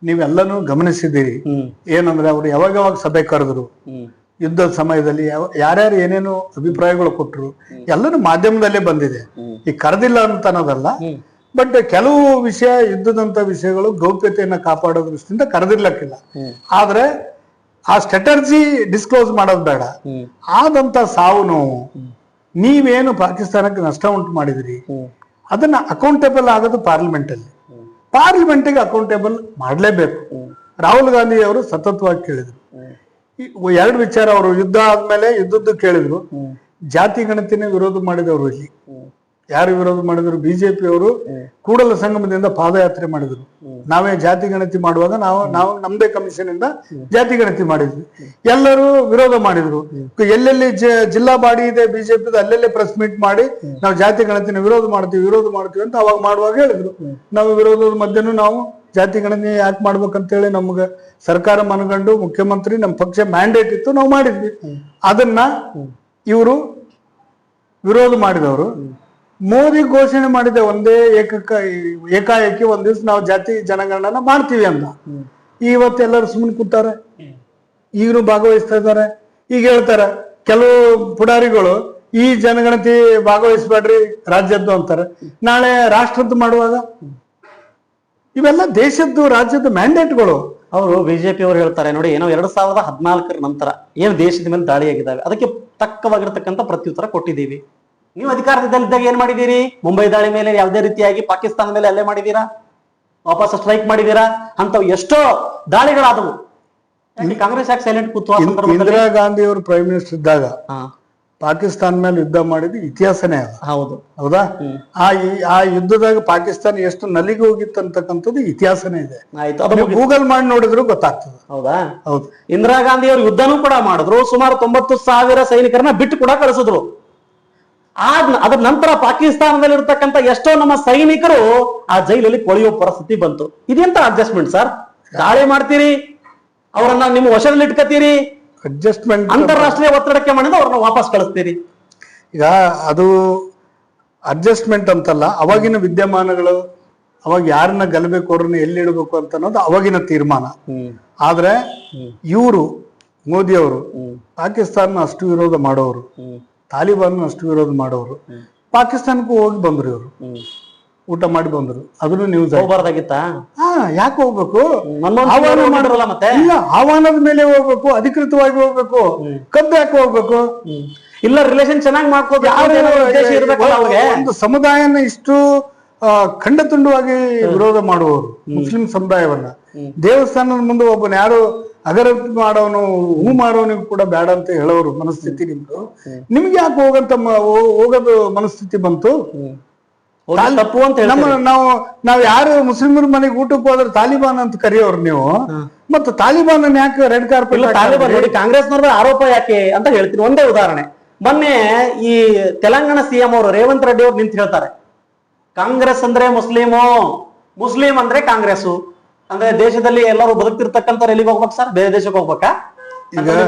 ನೀವೆಲ್ಲಾನು ಗಮನಿಸಿದ್ದೀರಿ. ಏನಂದ್ರೆ ಅವ್ರು ಯಾವಾಗ ಸಭೆ ಕರೆದ್ರು, ಯುದ್ಧದ ಸಮಯದಲ್ಲಿ ಯಾರ್ಯಾರು ಏನೇನು ಅಭಿಪ್ರಾಯಗಳು ಕೊಟ್ಟರು ಎಲ್ಲಾನು ಮಾಧ್ಯಮದಲ್ಲೇ ಬಂದಿದೆ. ಈ ಕರೆದಿಲ್ಲ ಅಂತ ಅನ್ನೋದಲ್ಲ, ಬಟ್ ಕೆಲವು ವಿಷಯ, ಯುದ್ಧದಂತ ವಿಷಯಗಳು ಗೌಪ್ಯತೆಯನ್ನ ಕಾಪಾಡೋ ದೃಷ್ಟಿಯಿಂದ ಕರೆದಿರ್ಲಕ್ಕಿಲ್ಲ. ಆದ್ರೆ ಆ ಸ್ಟ್ರಾಟರ್ಜಿ ಡಿಸ್ಕ್ಲೋಸ್ ಮಾಡೋದು ಬೇಡ. ಆದಂತ ಸಾವು ನೋವು, ನೀವೇನು ಪಾಕಿಸ್ತಾನಕ್ಕೆ ನಷ್ಟ ಉಂಟು ಮಾಡಿದ್ರಿ, ಅದನ್ನ ಅಕೌಂಟೇಬಲ್ ಆಗೋದು ಪಾರ್ಲಿಮೆಂಟ್ ಅಲ್ಲಿ. ಪಾರ್ಲಿಮೆಂಟ್ಗೆ ಅಕೌಂಟೇಬಲ್ ಮಾಡ್ಲೇಬೇಕು. ರಾಹುಲ್ ಗಾಂಧಿ ಅವರು ಸತತವಾಗಿ ಕೇಳಿದ್ರು. ಎರಡು ವಿಚಾರ ಅವರು ಯುದ್ಧ ಆದ್ಮೇಲೆ ಯುದ್ಧದ್ದು ಕೇಳಿದ್ರು. ಜಾತಿ ಗಣತಿನೇ ವಿರೋಧ ಮಾಡಿದವರು ಇಲ್ಲಿ ಯಾರು ವಿರೋಧ ಮಾಡಿದ್ರು? ಬಿಜೆಪಿ ಅವರು ಕೂಡಲ ಸಂಗಮದಿಂದ ಪಾದಯಾತ್ರೆ ಮಾಡಿದ್ರು. ನಾವೇ ಜಾತಿ ಗಣತಿ ಮಾಡುವಾಗ ನಾವು ನಮ್ದೇ ಕಮಿಷನ್ ಇಂದ ಜಾತಿ ಗಣತಿ ಮಾಡಿದ್ವಿ. ಎಲ್ಲರೂ ವಿರೋಧ ಮಾಡಿದ್ರು. ಎಲ್ಲೆಲ್ಲಿ ಜಿಲ್ಲಾ ಬಾಡಿ ಇದೆ ಬಿಜೆಪಿ ಅಲ್ಲೆಲ್ಲೇ ಪ್ರೆಸ್ ಮೀಟ್ ಮಾಡಿ ನಾವು ಜಾತಿ ಗಣತಿನ ವಿರೋಧ ಮಾಡ್ತೀವಿ ಅಂತ ಅವಾಗ ಮಾಡುವಾಗ ಹೇಳಿದ್ರು. ನಾವು ವಿರೋಧದ ಮಧ್ಯನೂ ನಾವು ಜಾತಿ ಗಣತಿ ಯಾಕೆ ಮಾಡ್ಬೇಕಂತೇಳಿ ನಮ್ಗೆ ಸರ್ಕಾರ ಮನಗಂಡು ಮುಖ್ಯಮಂತ್ರಿ ನಮ್ಮ ಪಕ್ಷ ಮ್ಯಾಂಡೇಟ್ ಇತ್ತು, ನಾವು ಮಾಡಿದ್ವಿ. ಅದನ್ನ ಇವರು ವಿರೋಧ ಮಾಡಿದವರು. ಮೋದಿ ಘೋಷಣೆ ಮಾಡಿದ ಒಂದೇ ಏಕಾಏಕಿ ಒಂದ್ ದಿವ್ಸ ನಾವು ಜಾತಿ ಜನಗಣನ ಮಾಡ್ತೀವಿ ಅಂತ. ಇವತ್ತೆಲ್ಲರೂ ಸುಮ್ಮನೆ ಕೂತಾರೆ, ಈಗಲೂ ಭಾಗವಹಿಸ್ತಾ ಇದ್ದಾರೆ. ಈಗ ಹೇಳ್ತಾರೆ ಕೆಲವು ಪುಡಾರಿಗಳು, ಈ ಜನಗಣತಿ ಭಾಗವಹಿಸ್ಬೇಡ್ರಿ ರಾಜ್ಯದ್ದು ಅಂತಾರೆ. ನಾಳೆ ರಾಷ್ಟ್ರದ್ದು ಮಾಡುವಾಗ ಇವೆಲ್ಲ ದೇಶದ್ದು ರಾಜ್ಯದ ಮ್ಯಾಂಡೇಟ್ಗಳು. ಅವರು ಬಿಜೆಪಿ ಅವರು ಹೇಳ್ತಾರೆ ನೋಡಿ, ಏನೋ 2014 ನಂತರ ಏನು ದೇಶದ ಮೇಲೆ ದಾಳಿಯಾಗಿದ್ದಾವೆ, ಅದಕ್ಕೆ ತಕ್ಕವಾಗಿರ್ತಕ್ಕಂಥ ಪ್ರತ್ಯುತ್ತರ ಕೊಟ್ಟಿದ್ದೀವಿ. ನೀವು ಅಧಿಕಾರದಲ್ಲಿದ್ದಾಗ ಏನ್ ಮಾಡಿದೀರಿ? ಮುಂಬೈ ದಾಳಿ ಮೇಲೆ ಯಾವುದೇ ರೀತಿಯಾಗಿ ಪಾಕಿಸ್ತಾನ ಮೇಲೆ ಅಲ್ಲೇ ಮಾಡಿದೀರಾ, ವಾಪಸ್ ಸ್ಟ್ರೈಕ್ ಮಾಡಿದೀರಾ, ಅಂತವ್ ಎಷ್ಟೋ ದಾಳಿಗಳಾದವು. ಕಾಂಗ್ರೆಸ್ ಯಾಕೆ ಸೈಲೆಂಟ್ ಕೂತು? ಇಂದಿರಾ ಗಾಂಧಿ ಅವರು ಪ್ರೈಮ್ ಮಿನಿಸ್ಟರ್ ಇದ್ದಾಗ ಪಾಕಿಸ್ತಾನ ಮೇಲೆ ಯುದ್ಧ ಮಾಡಿದ ಇತಿಹಾಸನೇ ಅದ. ಹೌದು, ಹೌದಾ? ಆ ಯುದ್ಧದಾಗ ಪಾಕಿಸ್ತಾನ ಎಷ್ಟು ನಲಿಗೆ ಹೋಗಿತ್ತು ಅಂತಕ್ಕಂಥದ್ದು ಇತಿಹಾಸನೇ ಇದೆ. ಆಯ್ತು, ಗೂಗಲ್ ಮಾಡಿ ನೋಡಿದ್ರು ಗೊತ್ತಾಗ್ತದೆ. ಹೌದಾ? ಹೌದು. ಇಂದಿರಾ ಗಾಂಧಿ ಅವರು ಯುದ್ಧನೂ ಕೂಡ ಮಾಡಿದ್ರು, ಸುಮಾರು 90,000 ಸೈನಿಕರನ್ನ ಬಿಟ್ಟು ಕೂಡ ಕಳಿಸಿದ್ರು. ಅದ್ರ ನಂತರ ಪಾಕಿಸ್ತಾನದಲ್ಲಿ ಇರ್ತಕ್ಕಂಥ ಎಷ್ಟೋ ನಮ್ಮ ಸೈನಿಕರು ಆ ಜೈಲಲ್ಲಿ ಕೊಳೆಯುವ ಪರಿಸ್ಥಿತಿ ಬಂತು. ಇದೆಂತ ಅಡ್ಜಸ್ಟ್ಮೆಂಟ್ ಸರ್? ದಾಳಿ ಮಾಡ್ತೀರಿ, ಅವರನ್ನ ನಿಮ್ಮ ವಶದಲ್ಲಿ ಇಟ್ಕತೀರಿ, ಅಡ್ಜಸ್ಟ್ಮೆಂಟ್ ಅಂತಾರಾಷ್ಟ್ರೀಯ ಒತ್ತಡಕ್ಕೆ ಮಾಡಿದ್ರೆ ಅವ್ರನ್ನ ವಾಪಸ್ ಕಳಿಸ್ತೀರಿ. ಈಗ ಅದು ಅಡ್ಜಸ್ಟ್ಮೆಂಟ್ ಅಂತಲ್ಲ, ಅವಾಗಿನ ವಿದ್ಯಮಾನಗಳು, ಅವಾಗ ಯಾರನ್ನ ಗೆಲ್ಲಬೇಕು, ಅವ್ರನ್ನ ಎಲ್ಲಿ ಇಡಬೇಕು ಅಂತ ಅನ್ನೋದು ಅವಾಗಿನ ತೀರ್ಮಾನ. ಆದ್ರೆ ಇವರು ಮೋದಿ ಅವರು ಪಾಕಿಸ್ತಾನ ಅಷ್ಟು ವಿರೋಧ ಮಾಡೋರು, ತಾಲಿಬಾನ್ ಅಷ್ಟು ವಿರೋಧ ಮಾಡೋರು, ಪಾಕಿಸ್ತಾನಕ್ಕೂ ಹೋಗಿ ಬಂದ್ರು. ಇವರು ಊಟ ಮಾಡಿ ಬಂದ್ರು. ಅದನ್ನು ನ್ಯೂಸ್ ಹೋಗ್ಬಾರ್ದಾಗಿತ್ತ? ಯಾಕೆ ಹೋಗ್ಬೇಕು? ಮತ್ತೆ ಇಲ್ಲ, ಆಹ್ವಾನದ ಮೇಲೆ ಹೋಗ್ಬೇಕು, ಅಧಿಕೃತವಾಗಿ ಹೋಗ್ಬೇಕು. ಕದ್ದು ಯಾಕೆ ಹೋಗ್ಬೇಕು? ಇಲ್ಲ, ರಿಲೇಷನ್ ಚೆನ್ನಾಗಿ ಮಾಡ್ಕೋಬೇಕು. ಒಂದು ಸಮುದಾಯನ ಇಷ್ಟು ಖಂಡ ತುಂಡವಾಗಿ ವಿರೋಧ ಮಾಡುವವರು, ಮುಸ್ಲಿಂ ಸಮುದಾಯವನ್ನ, ದೇವಸ್ಥಾನದ ಮುಂದೆ ಒಬ್ಬನ ಯಾರು ಅಗರತ್ತಿ ಮಾಡೋನು, ಹೂ ಮಾರೋನಿಗೂ ಕೂಡ ಬೇಡ ಅಂತ ಹೇಳೋರು ಮನಸ್ಥಿತಿ ನಿಮ್ದು. ನಿಮ್ಗೆ ಯಾಕೆ ಹೋಗೋದು ಮನಸ್ಥಿತಿ ಬಂತು? ತಪ್ಪು ಅಂತ ನಾವು ಯಾರು ಮುಸ್ಲಿಮರ ಮನೆಗೆ ಊಟಕ್ಕೆ ಹೋದ್ರೆ ತಾಲಿಬಾನ್ ಅಂತ ಕರೆಯೋರು ನೀವು, ಮತ್ತೆ ತಾಲಿಬಾನ್ ಯಾಕೆ ರೆಡ್ ಕಾರ್ಪೆಟ್? ತಾಲಿಬಾನ್ ನೋಡಿ, ಕಾಂಗ್ರೆಸ್ನವ್ರ ಆರೋಪ ಯಾಕೆ ಅಂತ ಹೇಳ್ತೀನಿ. ಒಂದೇ ಉದಾಹರಣೆ, ಮೊನ್ನೆ ಈ ತೆಲಂಗಾಣ ಸಿಎಂ ಅವರು ರೇವಂತ್ ರೆಡ್ಡಿ ಅವ್ರು ನಿಂತು ಹೇಳ್ತಾರೆ, ಕಾಂಗ್ರೆಸ್ ಅಂದ್ರೆ ಮುಸ್ಲಿಮು, ಮುಸ್ಲಿಂ ಅಂದ್ರೆ ಕಾಂಗ್ರೆಸ್. ಅಂದ್ರೆ ದೇಶದಲ್ಲಿ ಎಲ್ಲರೂ ಬದುಕ್ತಿರ್ತಕ್ಕಂಥವ್ರು ಎಲ್ಲಿಗೆ ಹೋಗ್ಬೇಕು ಸರ್? ಬೇರೆ ದೇಶಕ್ಕೆ ಹೋಗ್ಬೇಕಾ?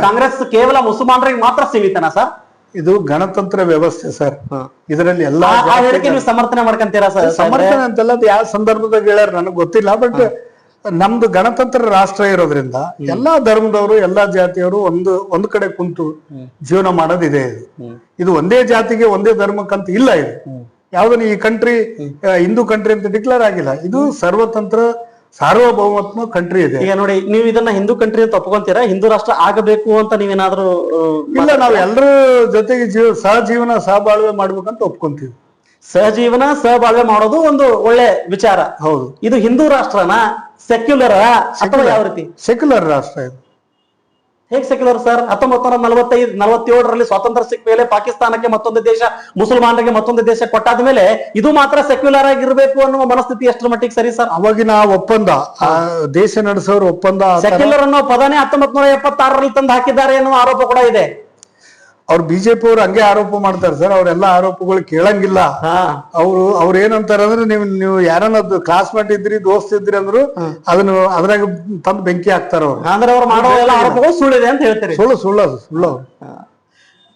ಕಾಂಗ್ರೆಸ್ ಕೇವಲ ಮುಸಲ್ಮಾನರಿಗೆ ಮಾತ್ರ ಸೀಮಿತನಾ ಸರ್? ಇದು ಗಣತಂತ್ರ ವ್ಯವಸ್ಥೆ ಸರ್. ಇದರಲ್ಲಿ ಎಲ್ಲಾ ಹೇಳಿಕೆ ನೀವು ಸಮರ್ಥನೆ ಮಾಡ್ಕೊಂತೀರಾ ಸರ್? ಸಮರ್ಥನೆ ಅಂತೆಲ್ಲ ಯಾವ ಸಂದರ್ಭದಾಗ ಹೇಳ್ಯಾರ ನನಗೆ ಗೊತ್ತಿಲ್ಲ. ಬಟ್ ನಮ್ದು ಗಣತಂತ್ರ ರಾಷ್ಟ್ರ ಇರೋದ್ರಿಂದ ಎಲ್ಲಾ ಧರ್ಮದವರು ಎಲ್ಲಾ ಜಾತಿಯವರು ಒಂದು ಕಡೆ ಕುಂತು ಜೀವನ ಮಾಡೋದಿದೆ ಇದು ಒಂದೇ ಜಾತಿಗೆ ಒಂದೇ ಧರ್ಮಕ್ಕಂತ ಇಲ್ಲ ಇದು ಯಾವ್ದನ್ನ ಈ ಕಂಟ್ರಿ ಹಿಂದೂ ಕಂಟ್ರಿ ಅಂತ ಡಿಕ್ಲೇರ್ ಆಗಿಲ್ಲ ಇದು ಸರ್ವತಂತ್ರ ಸಾರ್ವಭೌಮತ್ವ ಕಂಟ್ರಿ ಇದೆ. ಈಗ ನೋಡಿ ನೀವು ಇದನ್ನ ಹಿಂದೂ ಕಂಟ್ರಿ ಅಂತ ಒಪ್ಕೊಂತೀರಾ? ಹಿಂದೂ ರಾಷ್ಟ್ರ ಆಗಬೇಕು ಅಂತ ನೀವೇನಾದ್ರೂ? ಇಲ್ಲ, ನಾವು ಎಲ್ಲರ ಜೊತೆಗೆ ಸಹಜೀವನ ಸಹಬಾಳ್ವೆ ಮಾಡ್ಬೇಕಂತ ಒಪ್ಕೊಂತೀವಿ. ಸಹಜೀವನ ಸಹಬಾಳ್ವೆ ಮಾಡೋದು ಒಂದು ಒಳ್ಳೆ ವಿಚಾರ. ಹೌದು. ಇದು ಹಿಂದೂ ರಾಷ್ಟ್ರನ ಸೆಕ್ಯುಲರ್ ಅಥವಾ ಯಾವ ರೀತಿ? ಸೆಕ್ಯುಲರ್ ರಾಷ್ಟ್ರ ಇದು. ಹೇಗೆ ಸೆಕ್ಯುಲರ್ ಸರ್? 1947ರಲ್ಲಿ ಸ್ವಾತಂತ್ರ್ಯ ಸಿಕ್ಕ ಮೇಲೆ ಪಾಕಿಸ್ತಾನಕ್ಕೆ ಮತ್ತೊಂದು ದೇಶ, ಮುಸಲ್ಮಾನರಿಗೆ ಮತ್ತೊಂದು ದೇಶ ಕೊಟ್ಟಾದ ಮೇಲೆ ಇದು ಮಾತ್ರ ಸೆಕ್ಯುಲರ್ ಆಗಿರ್ಬೇಕು ಅನ್ನುವ ಮನಸ್ಥಿತಿ ಎಷ್ಟರ ಮಟ್ಟಿಗೆ ಸರಿ ಸರ್? ಅವಾಗಿನ ಒಪ್ಪಂದ, ದೇಶ ನಡೆಸೋರು ಒಪ್ಪಂದ. ಸೆಕ್ಯುಲರ್ ಅನ್ನೋ ಪದನೇ 1976ರಲ್ಲಿ ತಂದು ಹಾಕಿದ್ದಾರೆ ಅನ್ನೋ ಆರೋಪ ಕೂಡ ಇದೆ. ಅವ್ರು ಬಿಜೆಪಿ ಅವ್ರು ಹಂಗೆ ಆರೋಪ ಮಾಡ್ತಾರೆ ಸರ್. ಅವ್ರೆಲ್ಲಾ ಆರೋಪಗಳು ಕೇಳಂಗಿಲ್ಲ. ಅವ್ರು ಏನಂತಾರ ಅಂದ್ರೆ ನೀವು ಯಾರನ್ನ ಕ್ಲಾಸ್ಮೇಟ್ ಇದ್ರಿ, ದೋಸ್ತ್ ಇದ್ರಿ ಅಂದ್ರು ಅದನ್ನ ಅದ್ರಾಗ ತಂದು ಬೆಂಕಿ ಹಾಕ್ತಾರ ಅವ್ರು. ಅಂದ್ರೆ ಅವ್ರು ಮಾಡೋ ಎಲ್ಲ ಆರೋಪಗಳು ಸುಳ್ಳಿದೆ ಅಂತ ಹೇಳ್ತಾರೆ. ಸುಳ್ಳು.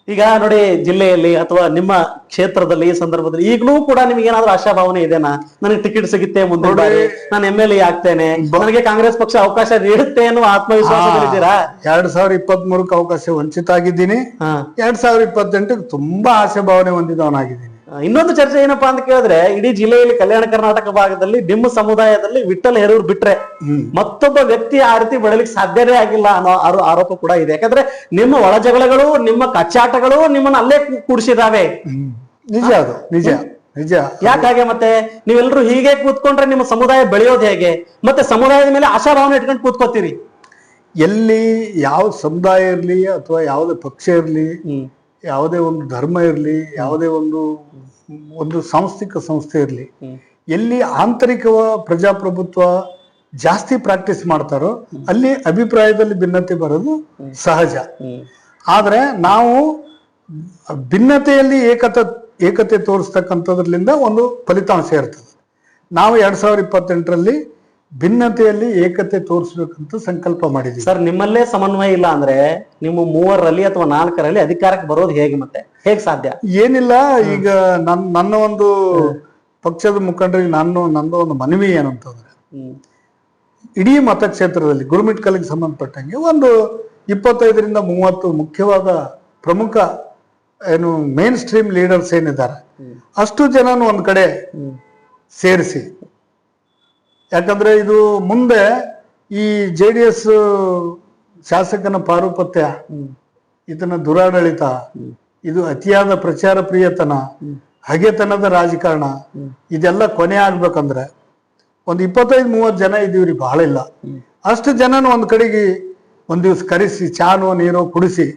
ಈಗ ನೋಡಿ, ಜಿಲ್ಲೆಯಲ್ಲಿ ಅಥವಾ ನಿಮ್ಮ ಕ್ಷೇತ್ರದಲ್ಲಿ ಈ ಸಂದರ್ಭದಲ್ಲಿ ಈಗಲೂ ಕೂಡ ನಿಮ್ಗೆ ಏನಾದ್ರೂ ಆಶಾಭಾವನೆ ಇದೆನಾ? ನನಗೆ ಟಿಕೆಟ್ ಸಿಗುತ್ತೆ, ಮುಂದೆ ನಾನು MLA ಆಗ್ತೇನೆ, ನನಗೆ ಕಾಂಗ್ರೆಸ್ ಪಕ್ಷ ಅವಕಾಶ ನೀಡುತ್ತೆ ಅನ್ನುವ ಆತ್ಮವಿಶ್ವಾಸದಲ್ಲಿದ್ದೀರಾ? 2023ಕ್ಕೆ ಅವಕಾಶ ವಂಚಿತ ಆಗಿದ್ದೀನಿ. 2028ಕ್ಕೆ ತುಂಬಾ ಆಶಾಭಾವನೆ ಹೊಂದಿದವನಾಗಿದ್ದೀನಿ. ಇನ್ನೊಂದು ಚರ್ಚೆ ಏನಪ್ಪಾ ಅಂತ ಕೇಳಿದ್ರೆ, ಇಡೀ ಜಿಲ್ಲೆಯಲ್ಲಿ ಕಲ್ಯಾಣ ಕರ್ನಾಟಕ ಭಾಗದಲ್ಲಿ ನಿಮ್ಮ ಸಮುದಾಯದಲ್ಲಿ ವಿಠ್ಠಲ್ ಹೆರೂರ್ ಬಿಟ್ರೆ ಮತ್ತೊಬ್ಬ ವ್ಯಕ್ತಿ ಆ ರೀತಿ ಬೆಳಲಿಕ್ಕೆ ಸಾಧ್ಯನೇ ಆಗಿಲ್ಲ ಅನ್ನೋ ಆರೋಪ ಕೂಡ ಇದೆ. ಯಾಕಂದ್ರೆ ನಿಮ್ಮ ಒಳ ಜಗಳಗಳು, ನಿಮ್ಮ ಕಚ್ಚಾಟಗಳು ನಿಮ್ಮನ್ನ ಅಲ್ಲೇ ಕೂಡಿಸಿದಾವೆ. ನಿಜ, ಅದು ನಿಜ. ಯಾಕಾಗೆ? ಮತ್ತೆ ನೀವೆಲ್ಲರೂ ಹೀಗೆ ಕೂತ್ಕೊಂಡ್ರೆ ನಿಮ್ಮ ಸಮುದಾಯ ಬೆಳೆಯೋದು ಹೇಗೆ? ಮತ್ತೆ ಸಮುದಾಯದ ಮೇಲೆ ಆಶಾಭಾವನೆ ಇಟ್ಕೊಂಡು ಕೂತ್ಕೋತೀರಿ. ಎಲ್ಲಿ ಯಾವ ಸಮುದಾಯ ಇರ್ಲಿ ಅಥವಾ ಯಾವುದೇ ಪಕ್ಷ ಇರ್ಲಿ, ಯಾವುದೇ ಒಂದು ಧರ್ಮ ಇರ್ಲಿ, ಯಾವುದೇ ಒಂದು ಸಾಂಸ್ಥಿಕ ಸಂಸ್ಥೆ ಇರ್ಲಿ, ಎಲ್ಲಿ ಆಂತರಿಕ ಪ್ರಜಾಪ್ರಭುತ್ವ ಜಾಸ್ತಿ ಪ್ರಾಕ್ಟೀಸ್ ಮಾಡ್ತಾರೋ ಅಲ್ಲಿ ಅಭಿಪ್ರಾಯದಲ್ಲಿ ಭಿನ್ನತೆ ಬರೋದು ಸಹಜ. ಆದ್ರೆ ನಾವು ಭಿನ್ನತೆಯಲ್ಲಿ ಏಕತೆ ತೋರಿಸ್ತಕ್ಕಂಥದ್ರಲ್ಲಿಂದ ಒಂದು ಫಲಿತಾಂಶ ಇರ್ತದೆ. ನಾವು 2028ರಲ್ಲಿ ಭಿನ್ನತೆಯಲ್ಲಿ ಏಕತೆ ತೋರಿಸ್ಬೇಕಂತ ಸಂಕಲ್ಪ ಮಾಡಿದ್ವಿ. ಸರ್, ನಿಮ್ಮಲ್ಲೇ ಸಮನ್ವಯ ಇಲ್ಲ ಅಂದ್ರೆ ನಿಮ್ಮ 3ರಲ್ಲಿ ಅಥವಾ 4ರಲ್ಲಿ ಅಧಿಕಾರಕ್ಕೆ ಬರೋದು ಹೇಗೆ? ಮತ್ತೆ ಹೇಗೆ ಸಾಧ್ಯ? ಏನಿಲ್ಲ, ಈಗ ನನ್ನ ಒಂದು ಪಕ್ಷದ ಮುಖಂಡರಿಗೆ ನಂದು ಒಂದು ಮನವಿ ಏನಂತಂದ್ರೆ, ಇಡೀ ಮತಕ್ಷೇತ್ರದಲ್ಲಿ ಗುರುಮಿಟ್ಕಲ್ಗೆ ಸಂಬಂಧಪಟ್ಟಂಗೆ ಒಂದು 25ರಿಂದ 30 ಮುಖ್ಯವಾದ ಪ್ರಮುಖ ಮೇನ್ ಸ್ಟ್ರೀಮ್ ಲೀಡರ್ಸ್ ಏನಿದ್ದಾರೆ ಅಷ್ಟು ಜನನು ಒಂದ್ ಕಡೆ ಸೇರಿಸಿ, ಯಾಕಂದ್ರೆ ಇದು ಮುಂದೆ ಈ JDS ಶಾಸಕನ ಪಾರುಪತ್ಯ, ಇದನ್ನ ದುರಾಡಳಿತ, ಇದು ಅತಿಯಾದ ಪ್ರಚಾರ ಪ್ರಿಯತನ, ಹಗೆತನದ ರಾಜಕಾರಣ, ಇದೆಲ್ಲ ಕೊನೆ ಆಗ್ಬೇಕಂದ್ರೆ ಒಂದು 25-30 ಜನ ಇದೀವ್ರಿ, ಬಹಳ ಇಲ್ಲ. ಅಷ್ಟು ಜನನ ಒಂದ್ ಕಡೆಗೆ ಒಂದ್ ದಿವ್ಸ ಕರೆಸಿ ಚಾನೋ ನೀರೋ ಕುಡಿಸಿ,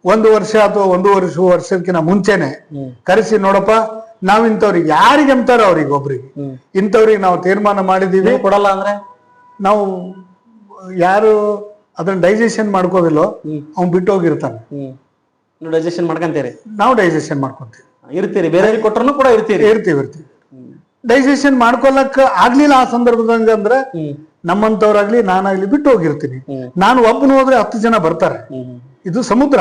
1 ವರ್ಷ ಅಥವಾ 1 ವರ್ಷಕ್ಕಿಂತ ಮುಂಚೆನೆ ಕರೆಸಿ, ನೋಡಪ್ಪ ನಾವ್ ಇಂಥವ್ರಿಗೆ ಯಾರಿಗೆ ಅಂತಾರ ಅವ್ರಿಗೆ ಒಬ್ರಿಗೆ ಇಂಥವ್ರಿಗೆ ನಾವು ತೀರ್ಮಾನ ಮಾಡಿದೀವಿ, ಕೊಡಲ್ಲ ಅಂದ್ರೆ ನಾವು ಯಾರು ಅದನ್ನ ಡೈಜೆಷನ್ ಮಾಡ್ಕೋದಿಲ್ಲೋ ಅವ್ನು ಬಿಟ್ಟು ಹೋಗಿರ್ತಾನೆ. ಡೈಜೆಷನ್ ಮಾಡ್ಕೊಂತೀರಿ? ನಾವು ಡೈಜೆಷನ್ ಮಾಡ್ಕೊಂತೀವಿ. ಇರ್ತೀರಿ, ಬೇರೆ ಕೊಟ್ಟರು ಕೂಡ ಇರ್ತೀವಿ. ಡೈಜೆಷನ್ ಮಾಡ್ಕೊಳಕ್ ಆಗ್ಲಿಲ್ಲ ಆ ಸಂದರ್ಭದಂಗ ಅಂದ್ರೆ ನಮ್ಮಂತವ್ರಾಗ್ಲಿ ನಾನಾಗ್ಲಿ ಬಿಟ್ಟು ಹೋಗಿರ್ತೀನಿ. ನಾನು ಒಬ್ಬನು ಹೋದ್ರೆ 10 ಜನ ಬರ್ತಾರೆ. ಇದು ಸಮುದ್ರ